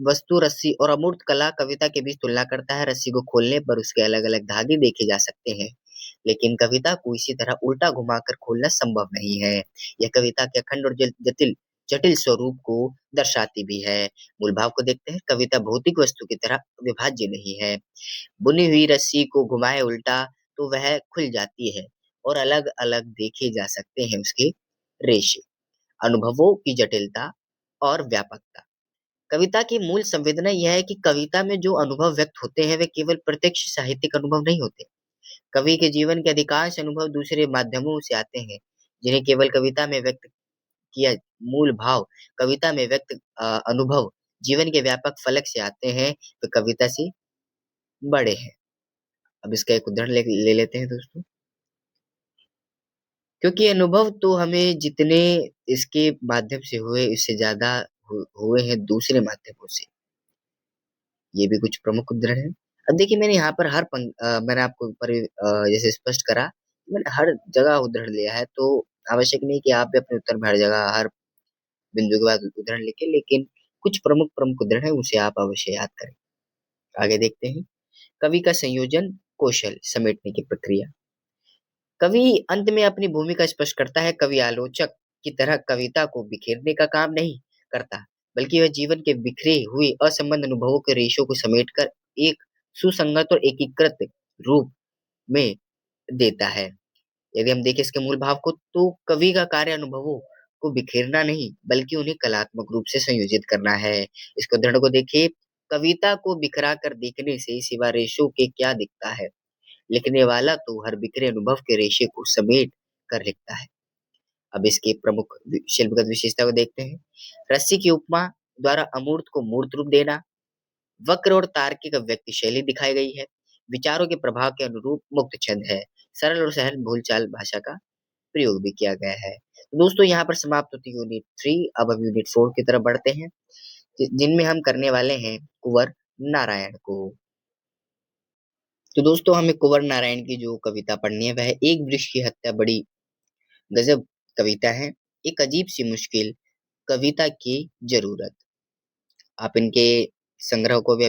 वस्तु रस्सी और अमूर्त कला कविता के बीच तुलना करता है। रस्सी को खोलने पर उसके अलग अलग धागे देखे जा सकते हैं, लेकिन कविता को इसी तरह उल्टा घुमाकर खोलना संभव नहीं है। यह कविता के अखंड और जटिल जटिल स्वरूप को दर्शाती भी है। मूल भाव को देखते हैं। कविता भौतिक वस्तु की तरह विभाज्य नहीं है। बुनी हुई रस्सी को घुमाए उल्टा तो वह खुल जाती है और अलग अलग देखे जा सकते हैं उसके रेशे, अनुभवों की जटिलता और व्यापकता। कविता की मूल संवेदना यह है कि कविता में जो अनुभव व्यक्त होते हैं वे केवल प्रत्यक्ष साहित्यिक अनुभव नहीं होते। कवि के जीवन के अधिकांश अनुभव दूसरे माध्यमों से आते हैं, जिन्हें केवल कविता में व्यक्त किया। मूल भाव कविता में व्यक्त अनुभव जीवन के व्यापक फलक से आते हैं, तो कविता से बड़े हैं। अब इसका एक उदाहरण ले लेते हैं दोस्तों। क्योंकि अनुभव तो हमें जितने इसके माध्यम से हुए इससे ज्यादा हुए हैं दूसरे माध्यमों से। ये भी कुछ प्रमुख उदाहरण है। अब देखिए मैंने यहाँ पर मैंने आपको ऊपर जैसे स्पष्ट करा, मैंने हर जगह उदाहरण लिया है, तो आवश्यक नहीं कि आप भी अपने उत्तर में हर जगह हर बिंदु के बाद उदाहरण लिखें, लेकिन कुछ प्रमुख प्रमुख उदाहरण है उसे आप अवश्य याद करें। आगे देखते हैं। कवि का संयोजन कौशल समेटने की प्रक्रिया। कवि अंत में अपनी भूमिका स्पष्ट करता है। कवि आलोचक की तरह कविता को बिखेरने का काम नहीं करता, बल्कि वह जीवन के बिखरे हुए असंबद्ध अनुभवों के रेशों को समेटकर एक सुसंगत और एकीकृत रूप में देता है। यदि हम देखें इसके मूल भाव को, तो कवि का कार्य अनुभवों को बिखेरना नहीं, बल्कि उन्हें कलात्मक रूप से संयोजित करना है। इसको उदाहरण को देखिए। कविता को बिखरा कर देखने से सिवा रेशों के क्या दिखता है, लिखने वाला तो हर बिखरे अनुभव के रेशे को समेट कर लिखता है। अब इसकी प्रमुख शिल्पगत विशेषता को देखते हैं। रस्सी की उपमा द्वारा अमूर्त को मूर्त रूप देना। वक्र और तार्किक अभिव्यक्ति शैली दिखाई गई है। विचारों के प्रभाव के अनुरूप मुक्त छंद है। सरल और सहज भूलचाल भाषा का प्रयोग भी किया गया है। तो दोस्तों, यहाँ पर समाप्त होती यूनिट 3। अब हम यूनिट 4 की तरफ बढ़ते हैं, जिनमें हम करने वाले हैं कुंवर नारायण को। तो दोस्तों, हमें कुंवर नारायण की जो कविता पढ़नी है वह है एक वृक्ष की हत्या। बड़ी गजब कविता है। एक अजीब सी मुश्किल कविता की जरूरत। आप इनके संग्रह को भी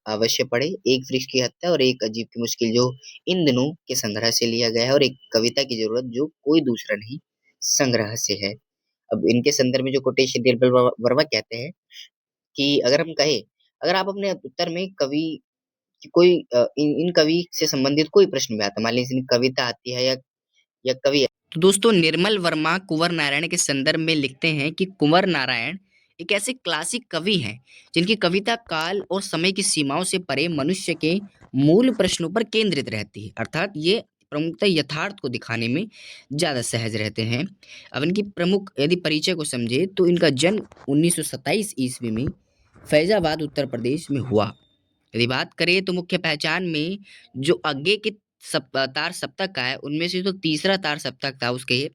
अवश्य पढ़ें। एक वृक्ष की हत्या और एक अजीब की मुश्किल, जो इन दिनों के संग्रह से लिया गया है, और एक कविता की जरूरत, जो कोई दूसरा नहीं संग्रह से है। अब इनके संदर्भ में जो कोटेशन दिलबर वर्मा कहते हैं कि अगर हम कहें, अगर आप अपने उत्तर में कवि कि कोई इन कवि से संबंधित कोई प्रश्न भी आता, मान लीजिए कविता आती है या कवि है। तो दोस्तों, निर्मल वर्मा कुंवर नारायण के संदर्भ में लिखते हैं कि कुंवर नारायण एक ऐसे क्लासिक कवि हैं जिनकी कविता काल और समय की सीमाओं से परे मनुष्य के मूल प्रश्नों पर केंद्रित रहती है, अर्थात ये प्रमुखतः यथार्थ को दिखाने में ज्यादा सहज रहते हैं। अब इनकी प्रमुख यदि परिचय को समझे, तो इनका जन्म 1927 ईस्वी में फैजाबाद उत्तर प्रदेश में हुआ। यदि बात करें तो मुख्य पहचान में जो आगे के तार सप्तक का है, उनमें से जो तीसरा तार सप्तक था उसके ये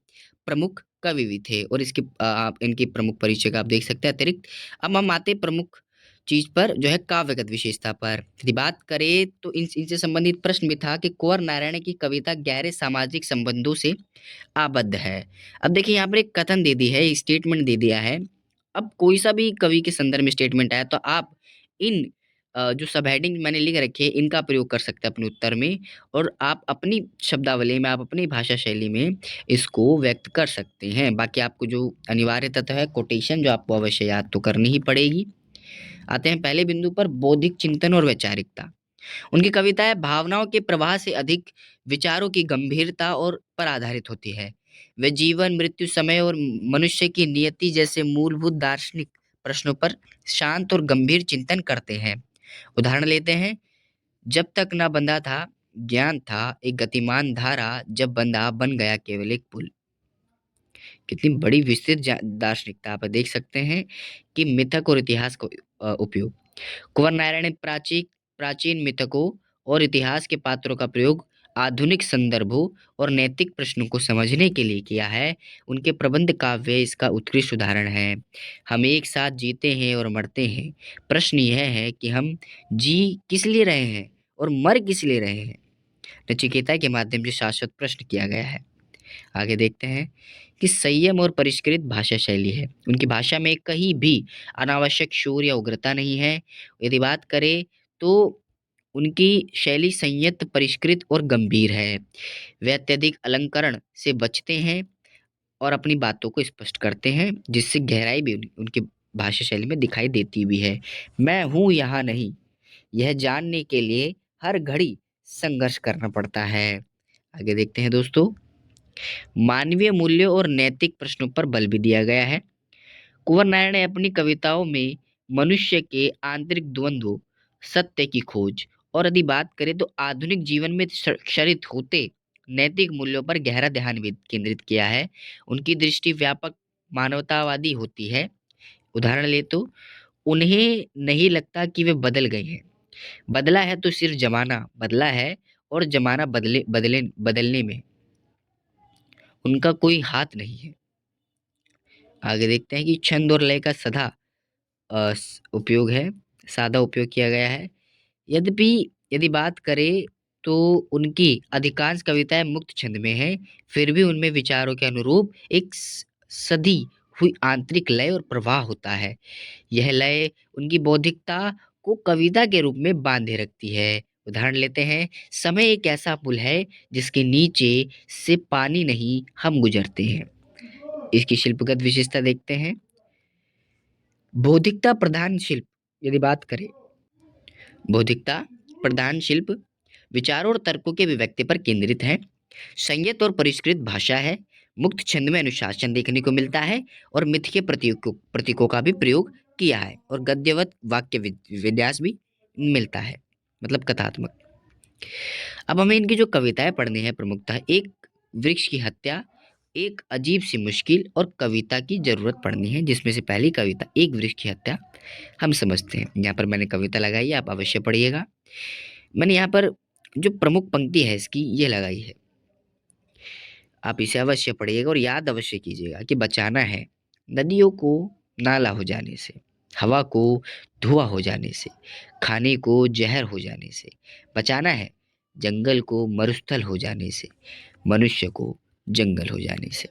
प्रमुख कवि भी थे, और इसके आप इनकी प्रमुख परिचय का आप देख सकते हैं अतिरिक्त। अब हम आते प्रमुख चीज पर, जो है काव्यगत विशेषता पर। यदि बात करें तो इनसे संबंधित प्रश्न भी था कि कुंवर नारायण की कविता गहरे सामाजिक संबंधों से आबद्ध है। अब देखिए, यहाँ पर एक कथन दे दी है, स्टेटमेंट दे दिया है। अब कोई सा भी कवि के संदर्भ में स्टेटमेंट आया, तो आप इन जो सब हेडिंग मैंने लिख रखे हैं इनका प्रयोग कर सकते हैं अपने उत्तर में, और आप अपनी शब्दावली में, आप अपनी भाषा शैली में इसको व्यक्त कर सकते हैं। बाकी आपको जो अनिवार्य तत्व है कोटेशन, जो आपको अवश्य याद तो करनी ही पड़ेगी। आते हैं पहले बिंदु पर, बौद्धिक चिंतन और वैचारिकता। उनकी कविताएं भावनाओं के प्रवाह से अधिक विचारों की गंभीरता और पर आधारित होती है। वे जीवन, मृत्यु, समय और मनुष्य की नियति जैसे मूलभूत दार्शनिक प्रश्नों पर शांत और गंभीर चिंतन करते हैं। उदाहरण लेते हैं। जब तक न बंधा था ज्ञान था एक गतिमान धारा, जब बंधा बन गया केवल एक पुल। कितनी बड़ी विस्तृत दार्शनिकता आप देख सकते हैं कि मिथक और इतिहास को उपयोग। कुंवर नारायण ने प्राचीन प्राचीन मिथकों और इतिहास के पात्रों का प्रयोग आधुनिक संदर्भों और नैतिक प्रश्नों को समझने के लिए किया है। उनके प्रबंध काव्य इसका उत्कृष्ट उदाहरण है। हम एक साथ जीते हैं और मरते हैं, प्रश्न यह है कि हम जी किस लिए रहे हैं और मर किस लिए रहे हैं। नचिकेता के माध्यम से शाश्वत प्रश्न किया गया है। आगे देखते हैं कि संयम और परिष्कृत भाषा शैली है। उनकी भाषा में कहीं भी अनावश्यक शोर या उग्रता नहीं है। यदि बात करें तो उनकी शैली संयत, परिष्कृत और गंभीर है। वे अत्यधिक अलंकरण से बचते हैं और अपनी बातों को स्पष्ट करते हैं, जिससे गहराई भी उनकी भाषा शैली में दिखाई देती भी है। मैं हूँ यहाँ नहीं, यह जानने के लिए हर घड़ी संघर्ष करना पड़ता है। आगे देखते हैं दोस्तों। मानवीय मूल्यों और नैतिक प्रश्नों पर बल भी दिया गया है। कुंवर नारायण ने अपनी कविताओं में मनुष्य के आंतरिक द्वंद्व, सत्य की खोज, और यदि बात करें तो आधुनिक जीवन में क्षरित होते नैतिक मूल्यों पर गहरा ध्यान भी केंद्रित किया है। उनकी दृष्टि व्यापक मानवतावादी होती है। उदाहरण ले तो, उन्हें नहीं लगता कि वे बदल गए हैं, बदला है तो सिर्फ जमाना बदला है, और जमाना बदले बदले बदलने में उनका कोई हाथ नहीं है। आगे देखते हैं कि छंद और लय का उपयोग है, सादा उपयोग किया गया है। यद्यपि यदि बात करें तो उनकी अधिकांश कविताएं मुक्त छंद में हैं, फिर भी उनमें विचारों के अनुरूप एक सधी हुई आंतरिक लय और प्रवाह होता है। यह लय उनकी बौद्धिकता को कविता के रूप में बांधे रखती है। उदाहरण लेते हैं, समय एक ऐसा पुल है जिसके नीचे से पानी नहीं हम गुजरते हैं। इसकी शिल्पगत विशेषता देखते हैं। बौद्धिकता प्रधान शिल्प, यदि बात करें, बौद्धिकता प्रधान शिल्प विचारों और तर्कों के अभिव्यक्ति पर केंद्रित है। संयत और परिष्कृत भाषा है। मुक्त छंद में अनुशासन देखने को मिलता है और मिथ के प्रतीकों का भी प्रयोग किया है और गद्यवत वाक्य विन्यास भी मिलता है, मतलब कथात्मक। अब हमें इनकी जो कविताएं पढ़नी है प्रमुखतः एक वृक्ष की हत्या, एक अजीब सी मुश्किल और कविता की जरूरत पड़नी है, जिसमें से पहली कविता एक वृक्ष की हत्या हम समझते हैं। यहाँ पर मैंने कविता लगाई है, आप अवश्य पढ़िएगा। मैंने यहाँ पर जो प्रमुख पंक्ति है इसकी ये लगाई है, आप इसे अवश्य पढ़िएगा और याद अवश्य कीजिएगा कि बचाना है नदियों को नाला हो जाने से, हवा को धुआं हो जाने से, खाने को जहर हो जाने से। बचाना है जंगल को मरुस्थल हो जाने से, मनुष्य को जंगल हो जाने से।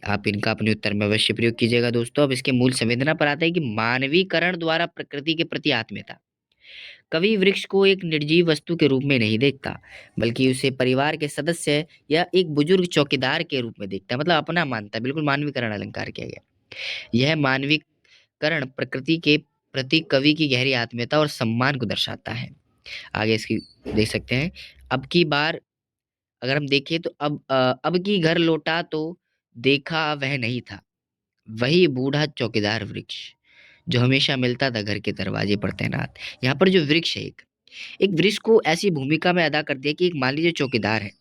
आप इनका अपने उत्तर में अवश्य प्रयोग कीजिएगा दोस्तों। अब इसके मूल संवेदना पर आते हैं कि मानवीकरण द्वारा प्रकृति के प्रति आत्मीयता। कवि वृक्ष को एक निर्जीव वस्तु के रूप में नहीं देखता, बल्कि उसे परिवार के सदस्य या एक बुजुर्ग चौकीदार के रूप में देखता है, मतलब अपना मानता है। बिल्कुल मानवीकरण अलंकार किया गया। यह मानवीकरण प्रकृति के प्रति कवि की गहरी आत्मीयता और सम्मान को दर्शाता है। आगे इसकी देख सकते हैं। अब की बार अगर हम देखें तो अब की घर लौटा तो देखा वह नहीं था, वही बूढ़ा चौकीदार वृक्ष जो हमेशा मिलता था घर के दरवाजे पर तैनात। यहाँ पर जो वृक्ष है, एक वृक्ष को ऐसी भूमिका में अदा कर दिया कि एक मान लीजिए चौकीदार है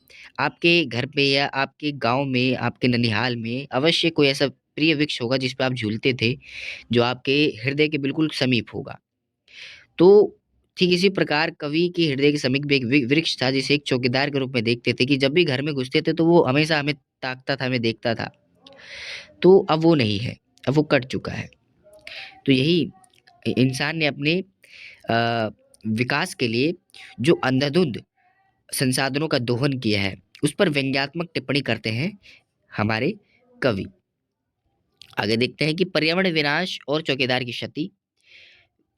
आपके घर पे या आपके गांव में, आपके ननिहाल में अवश्य कोई ऐसा प्रिय वृक्ष होगा जिस पे आप झूलते थे, जो आपके हृदय के बिल्कुल समीप होगा। तो ठीक इसी प्रकार कवि के हृदय के समीप भी एक वृक्ष था जिसे एक चौकीदार के रूप में देखते थे कि जब भी घर में घुसते थे तो वो हमेशा हमें ताकता था, हमें देखता था। तो अब वो नहीं है, अब वो कट चुका है। तो यही इंसान ने अपने अ, विकास के लिए जो अंधाधुंध संसाधनों का दोहन किया है उस पर व्यंग्यात्मक टिप्पणी करते हैं हमारे कवि। आगे देखते हैं कि पर्यावरण विनाश और चौकीदार की क्षति।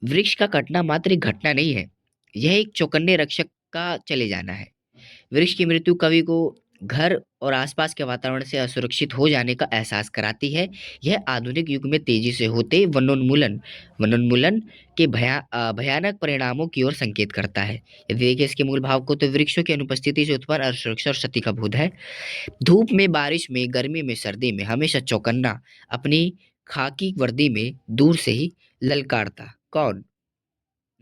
वृक्ष का कटना मात्र एक घटना नहीं है, यह एक चौकन्ने रक्षक का चले जाना है। वृक्ष की मृत्यु कवि को घर और आसपास के वातावरण से असुरक्षित हो जाने का एहसास कराती है। यह आधुनिक युग में तेजी से होते वनोन्मूलन के भयानक परिणामों की ओर संकेत करता है। यदि देखिए इसके मूल भाव को, तो वृक्षों की अनुपस्थिति से उत्पन्न असुरक्षा और क्षति का बोध है। धूप में, बारिश में, गर्मी में, सर्दी में हमेशा चौकन्ना, अपनी खाकी वर्दी में दूर से ही ललकारता कौन।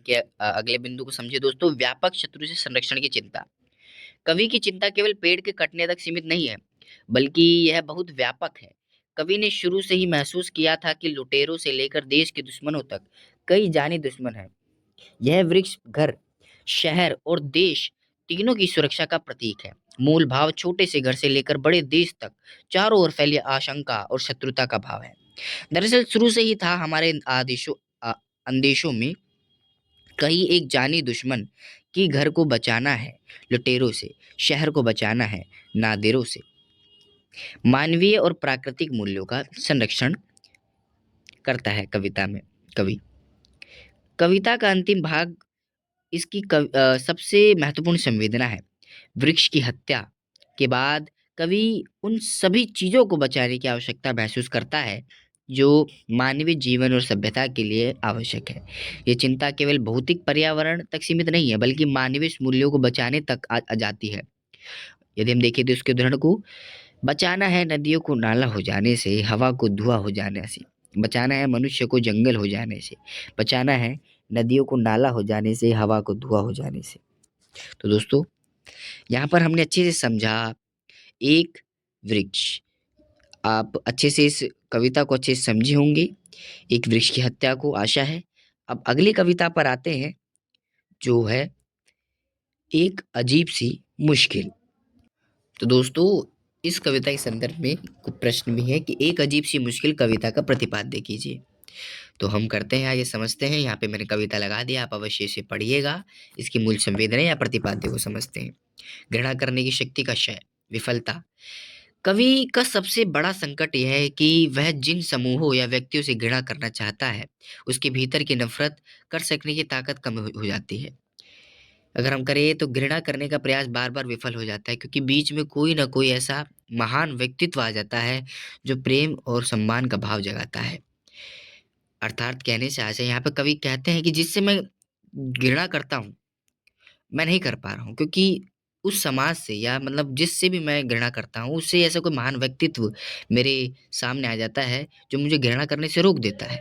अगले बिंदु को समझिए दोस्तों, व्यापक शत्रु से संरक्षण की चिंता। कवि की चिंता केवल पेड़ के कटने तक सीमित नहीं है, बल्कि यह बहुत व्यापक है। कवि ने शुरू से ही महसूस किया था कि लुटेरों से लेकर देश के दुश्मनों तक कई जानी दुश्मन है। यह वृक्ष घर, शहर और देश तीनों की सुरक्षा का प्रतीक है। मूल भाव छोटे से घर से लेकर बड़े देश तक चारों ओर फैली आशंका और शत्रुता का भाव है। दरअसल शुरू से ही था हमारे अंदेशों में कहीं एक जानी दुश्मन कि घर को बचाना है लुटेरों से, शहर को बचाना है नादेरों से। मानवीय और प्राकृतिक मूल्यों का संरक्षण करता है कविता में कवि। कविता का अंतिम भाग इसकी सबसे महत्वपूर्ण संवेदना है। वृक्ष की हत्या के बाद कवि उन सभी चीजों को बचाने की आवश्यकता महसूस करता है जो मानवीय जीवन और सभ्यता के लिए आवश्यक है। ये चिंता केवल भौतिक पर्यावरण तक सीमित नहीं है, बल्कि मानवीय मूल्यों को बचाने तक आ जाती है। यदि हम देखें तो इसके उदाहरण को, बचाना है नदियों को नाला हो जाने से, हवा को धुआं हो जाने से, बचाना है मनुष्य को जंगल हो जाने से, बचाना है नदियों को नाला हो जाने से, हवा को धुआं हो जाने से। तो दोस्तों यहाँ पर हमने अच्छे से समझा एक वृक्ष, आप अच्छे से इस कविता को अच्छे से समझे होंगे, एक वृक्ष की हत्या को, आशा है। अब अगली कविता पर आते हैं जो है एक अजीब सी मुश्किल। तो दोस्तों इस कविता के संदर्भ में कुछ प्रश्न भी है कि एक अजीब सी मुश्किल कविता का प्रतिपाद्य कीजिए। तो हम करते हैं, आगे समझते हैं। यहाँ पे मैंने कविता लगा दिया, आप अवश्य इसे पढ़िएगा। इसकी मूल संवेदना या प्रतिपाद्य को समझते हैं। घृणा करने की शक्ति का क्षय, विफलता। कवि का सबसे बड़ा संकट यह है कि वह जिन समूहों या व्यक्तियों से घृणा करना चाहता है, उसके भीतर की नफ़रत कर सकने की ताकत कम हो जाती है। अगर हम करें तो घृणा करने का प्रयास बार-बार विफल हो जाता है, क्योंकि बीच में कोई न कोई ऐसा महान व्यक्तित्व आ जाता है, जो प्रेम और सम्मान का भाव जगाता है। अर्थात कहने से आशय यहाँ पे कवि कहते हैं कि जिससे मैं घृणा करता हूँ, मैं नहीं कर पा रहा हूँ, क्योंकि उस समाज से या मतलब जिससे भी मैं घृणा करता हूँ, उससे ऐसा कोई महान व्यक्तित्व मेरे सामने आ जाता है, जो मुझे घृणा करने से रोक देता है।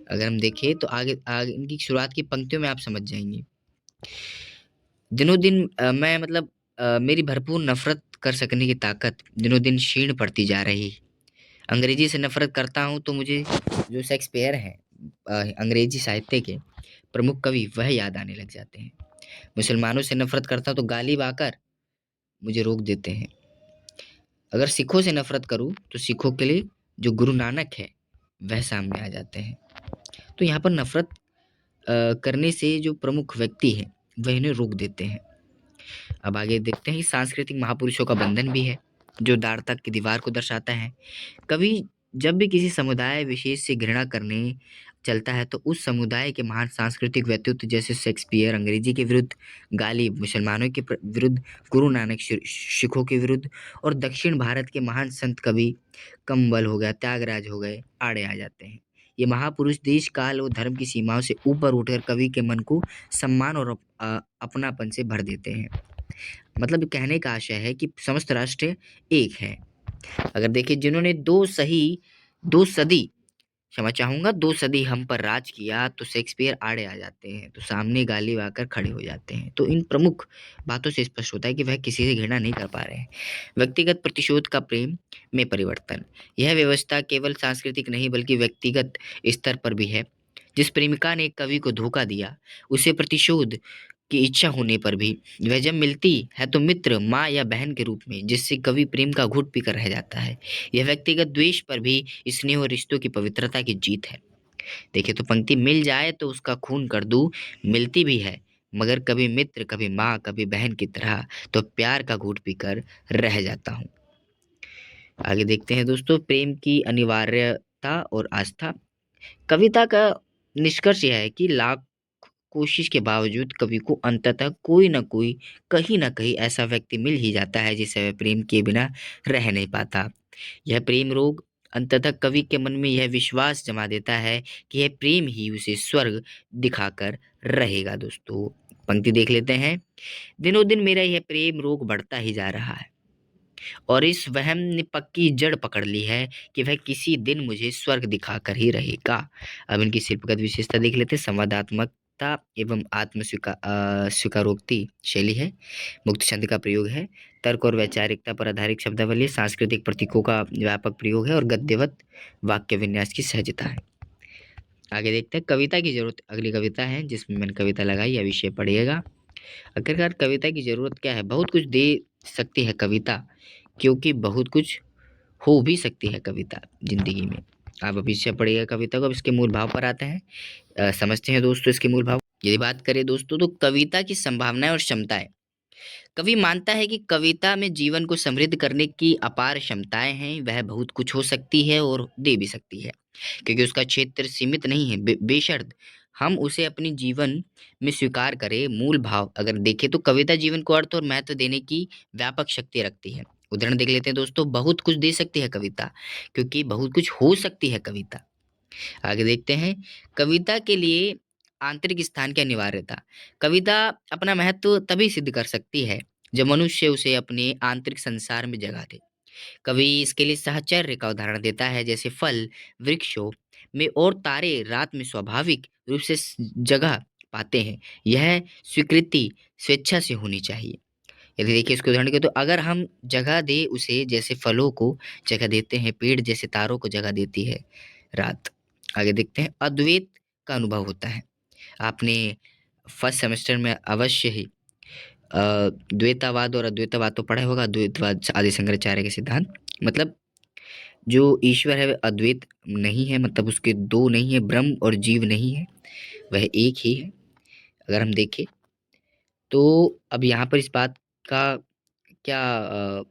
अगर हम देखें तो आगे आगे इनकी शुरुआत की पंक्तियों में आप समझ जाएँगे। दिनों-दिन मैं मतलब मेरी भरपूर नफ़रत कर सकने की ताकत दिनों-दिन क्षीण पड़ती जा रही। अंग्रेज़ी से नफ़रत करता हूँ तो मुझे जो शेक्सपियर हैं अंग्रेज़ी साहित्य के प्रमुख कवि वह याद आने लग जाते हैं। मुसलमानों से नफ़रत करता हूँ तो गालिब आकर मुझे रोक देते हैं। अगर सिखों से नफ़रत करूँ तो सिखों के लिए जो गुरु नानक है वह सामने आ जाते हैं। तो यहाँ पर नफ़रत करने से जो प्रमुख व्यक्ति हैं वह इन्हें रोक देते हैं। अब आगे देखते हैं कि सांस्कृतिक महापुरुषों का बंधन भी है, जो दार्ता की दीवार को दर्शाता है। कवि जब भी किसी समुदाय विशेष से घृणा करने चलता है, तो उस समुदाय के महान सांस्कृतिक व्यक्तित्व जैसे शेक्सपियर अंग्रेजी के विरुद्ध, गालिब मुसलमानों के विरुद्ध, गुरु नानक सिखों के विरुद्ध और दक्षिण भारत के महान संत कवि कंबल हो गया, त्यागराज हो गए, आड़े आ जाते हैं। ये महापुरुष देश काल और धर्म की सीमाओं से ऊपर उठकर कवि के मन को सम्मान और अपनापन से भर देते हैं। मतलब कहने का आशय है कि समस्त राष्ट्र एक है। अगर देखिए जिन्होंने 2 सदी क्षमा चाहूँगा 2 सदी हम पर राज किया, तो शेक्सपियर आड़े आ जाते हैं, तो सामने गालिब आकर खड़े हो जाते हैं। तो इन प्रमुख बातों से स्पष्ट होता है कि वह किसी से घृणा नहीं कर पा रहे हैं। व्यक्तिगत प्रतिशोध का प्रेम में परिवर्तन। यह व्यवस्था केवल सांस्कृतिक नहीं बल्कि व्यक्तिगत स्तर पर भी है। जिस प्रेमिका ने एक कवि को धोखा दिया, उसे प्रतिशोध की इच्छा होने पर भी वह जब मिलती है तो मित्र, माँ या बहन के रूप में, जिससे कवि प्रेम का घुट पीकर रह जाता है। यह व्यक्तिगत द्वेष पर भी स्नेह और रिश्तों की पवित्रता की जीत है। देखिए तो पंक्ति मिल जाए तो उसका खून कर दूँ, मिलती भी है, मगर कभी मित्र, कभी माँ, कभी बहन की तरह, तो प्यार का घूँट पीकर रह जाता हूँ। आगे देखते हैं दोस्तों प्रेम की अनिवार्यता और आस्था। कविता का निष्कर्ष यह है कि लाख कोशिश के बावजूद कवि को अंततः कोई न कोई, कहीं न कहीं ऐसा व्यक्ति मिल ही जाता है जिसे वह प्रेम किए बिना रह नहीं पाता। यह प्रेम रोग अंततः कवि के मन में यह विश्वास जमा देता है कि यह प्रेम ही उसे स्वर्ग दिखाकर रहेगा दोस्तों। पंक्ति देख लेते हैं। दिनों दिन मेरा यह प्रेम रोग बढ़ता ही जा रहा है और इस वहम ने पक्की जड़ पकड़ ली है कि वह किसी दिन मुझे स्वर्ग दिखाकर ही रहेगा। अब इनकी शिल्पगत विशेषता देख लेते हैं। संवादात्मकता एवं स्वीकारोक्ति शैली है। मुक्त छंद का प्रयोग है। तर्क और वैचारिकता पर आधारित शब्दावली, सांस्कृतिक प्रतीकों का व्यापक प्रयोग है और गद्यवत वाक्य विन्यास की सहजता है। आगे देखते हैं कविता की जरूरत। अगली कविता है जिसमें मैंने कविता लगाई, यह विषय पढ़िएगा। आखिरकार कविता की जरूरत क्या है? बहुत कुछ दे सकती है कविता, क्योंकि बहुत कुछ हो भी सकती है कविता जिंदगी में। आप अभी से पढ़िएगा कविता को। अब इसके मूल भाव पर आते हैं। समझते हैं दोस्तों इसके मूल भाव। यदि बात करें दोस्तों तो कविता की संभावनाएं और क्षमताएं। कवि मानता है कि कविता में जीवन को समृद्ध करने की अपार क्षमताएं हैं। वह बहुत कुछ हो सकती है और दे भी सकती है, क्योंकि उसका क्षेत्र सीमित नहीं है। बेशर्त हम उसे अपनी जीवन में स्वीकार करें। मूल भाव अगर देखें तो कविता जीवन को अर्थ और महत्व देने की व्यापक शक्ति रखती है। उदाहरण देख लेते हैं दोस्तों। बहुत कुछ दे सकती है कविता, क्योंकि बहुत कुछ हो सकती है कविता। आगे देखते हैं कविता के लिए आंतरिक स्थान की अनिवार्यता। कविता अपना महत्व तभी सिद्ध कर सकती है जब मनुष्य उसे अपने आंतरिक संसार में जगा दे। कवि इसके लिए साहचर्य का उदाहरण देता है, जैसे फल वृक्षों में और तारे रात में स्वाभाविक रूप से जगह पाते हैं। यह स्वीकृति स्वेच्छा से होनी चाहिए। यदि देखिए इसको उदाहरण के तो अगर हम जगह दे उसे, जैसे फलों को जगह देते हैं पेड़, जैसे तारों को जगह देती है रात। आगे देखते हैं अद्वैत का अनुभव होता है। आपने फर्स्ट सेमेस्टर में अवश्य ही द्वैतावाद और अद्वैतवाद तो पढ़ा होगा। द्वैतवाद आदि शंकराचार्य के सिद्धांत, मतलब जो ईश्वर है वह अद्वैत नहीं है, मतलब उसके दो नहीं है, ब्रह्म और जीव नहीं है, वह एक ही है। अगर हम देखें तो अब यहाँ पर इस बात का क्या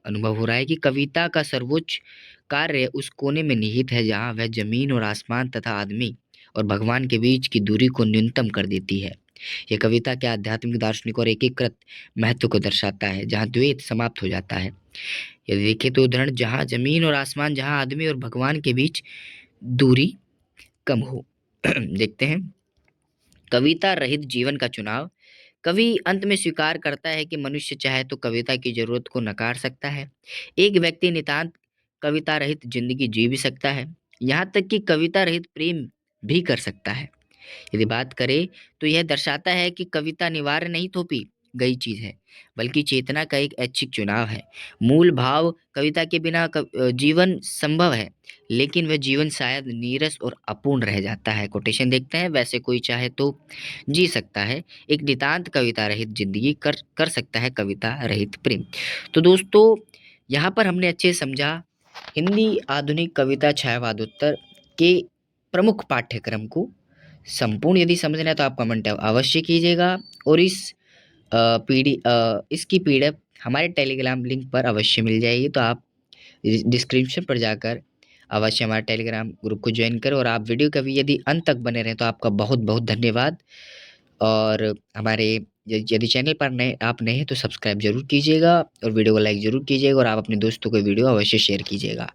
अनुभव हो रहा है कि कविता का सर्वोच्च कार्य उस कोने में निहित है जहाँ वह जमीन और आसमान तथा आदमी और भगवान के बीच की दूरी को न्यूनतम कर देती है। ये कविता के आध्यात्मिक, दार्शनिक और एकीकृत महत्व को दर्शाता है, जहाँ द्वैत समाप्त हो जाता है। यदि देखें तो उदाहरण, जहाँ जमीन और आसमान, जहाँ आदमी और भगवान के बीच दूरी कम हो। देखते हैं, कविता रहित जीवन का चुनाव। कवि अंत में स्वीकार करता है कि मनुष्य चाहे तो कविता की जरूरत को नकार सकता है। एक व्यक्ति नितांत कविता रहित जिंदगी जी भी सकता है, यहाँ तक कि कविता रहित प्रेम भी कर सकता है। यदि बात करें तो यह दर्शाता है कि कविता अनिवार्य नहीं थोपी गई चीज है, बल्कि चेतना का एक ऐच्छिक चुनाव है। मूल भाव, कविता के बिना जीवन संभव है, लेकिन वह जीवन शायद नीरस और अपूर्ण रह जाता है। कोटेशन देखते हैं, वैसे कोई चाहे तो जी सकता है एक नितांत कविता रहित जिंदगी, कर कर सकता है कविता रहित प्रेम। तो दोस्तों, यहाँ पर हमने अच्छे से समझा हिंदी आधुनिक कविता छायावादोत्तर के प्रमुख पाठ्यक्रम को। संपूर्ण यदि समझना है तो आप कमेंट अवश्य कीजिएगा, और इसकी पीडीएफ हमारे टेलीग्राम लिंक पर अवश्य मिल जाएगी। तो आप डिस्क्रिप्शन पर जाकर अवश्य हमारे टेलीग्राम ग्रुप को ज्वाइन करें, और आप वीडियो का भी यदि अंत तक बने रहें तो आपका बहुत बहुत धन्यवाद। और हमारे यदि चैनल पर आप नए हैं तो सब्सक्राइब जरूर कीजिएगा, और वीडियो को लाइक जरूर कीजिएगा, और आप अपने दोस्तों को वीडियो अवश्य शेयर कीजिएगा।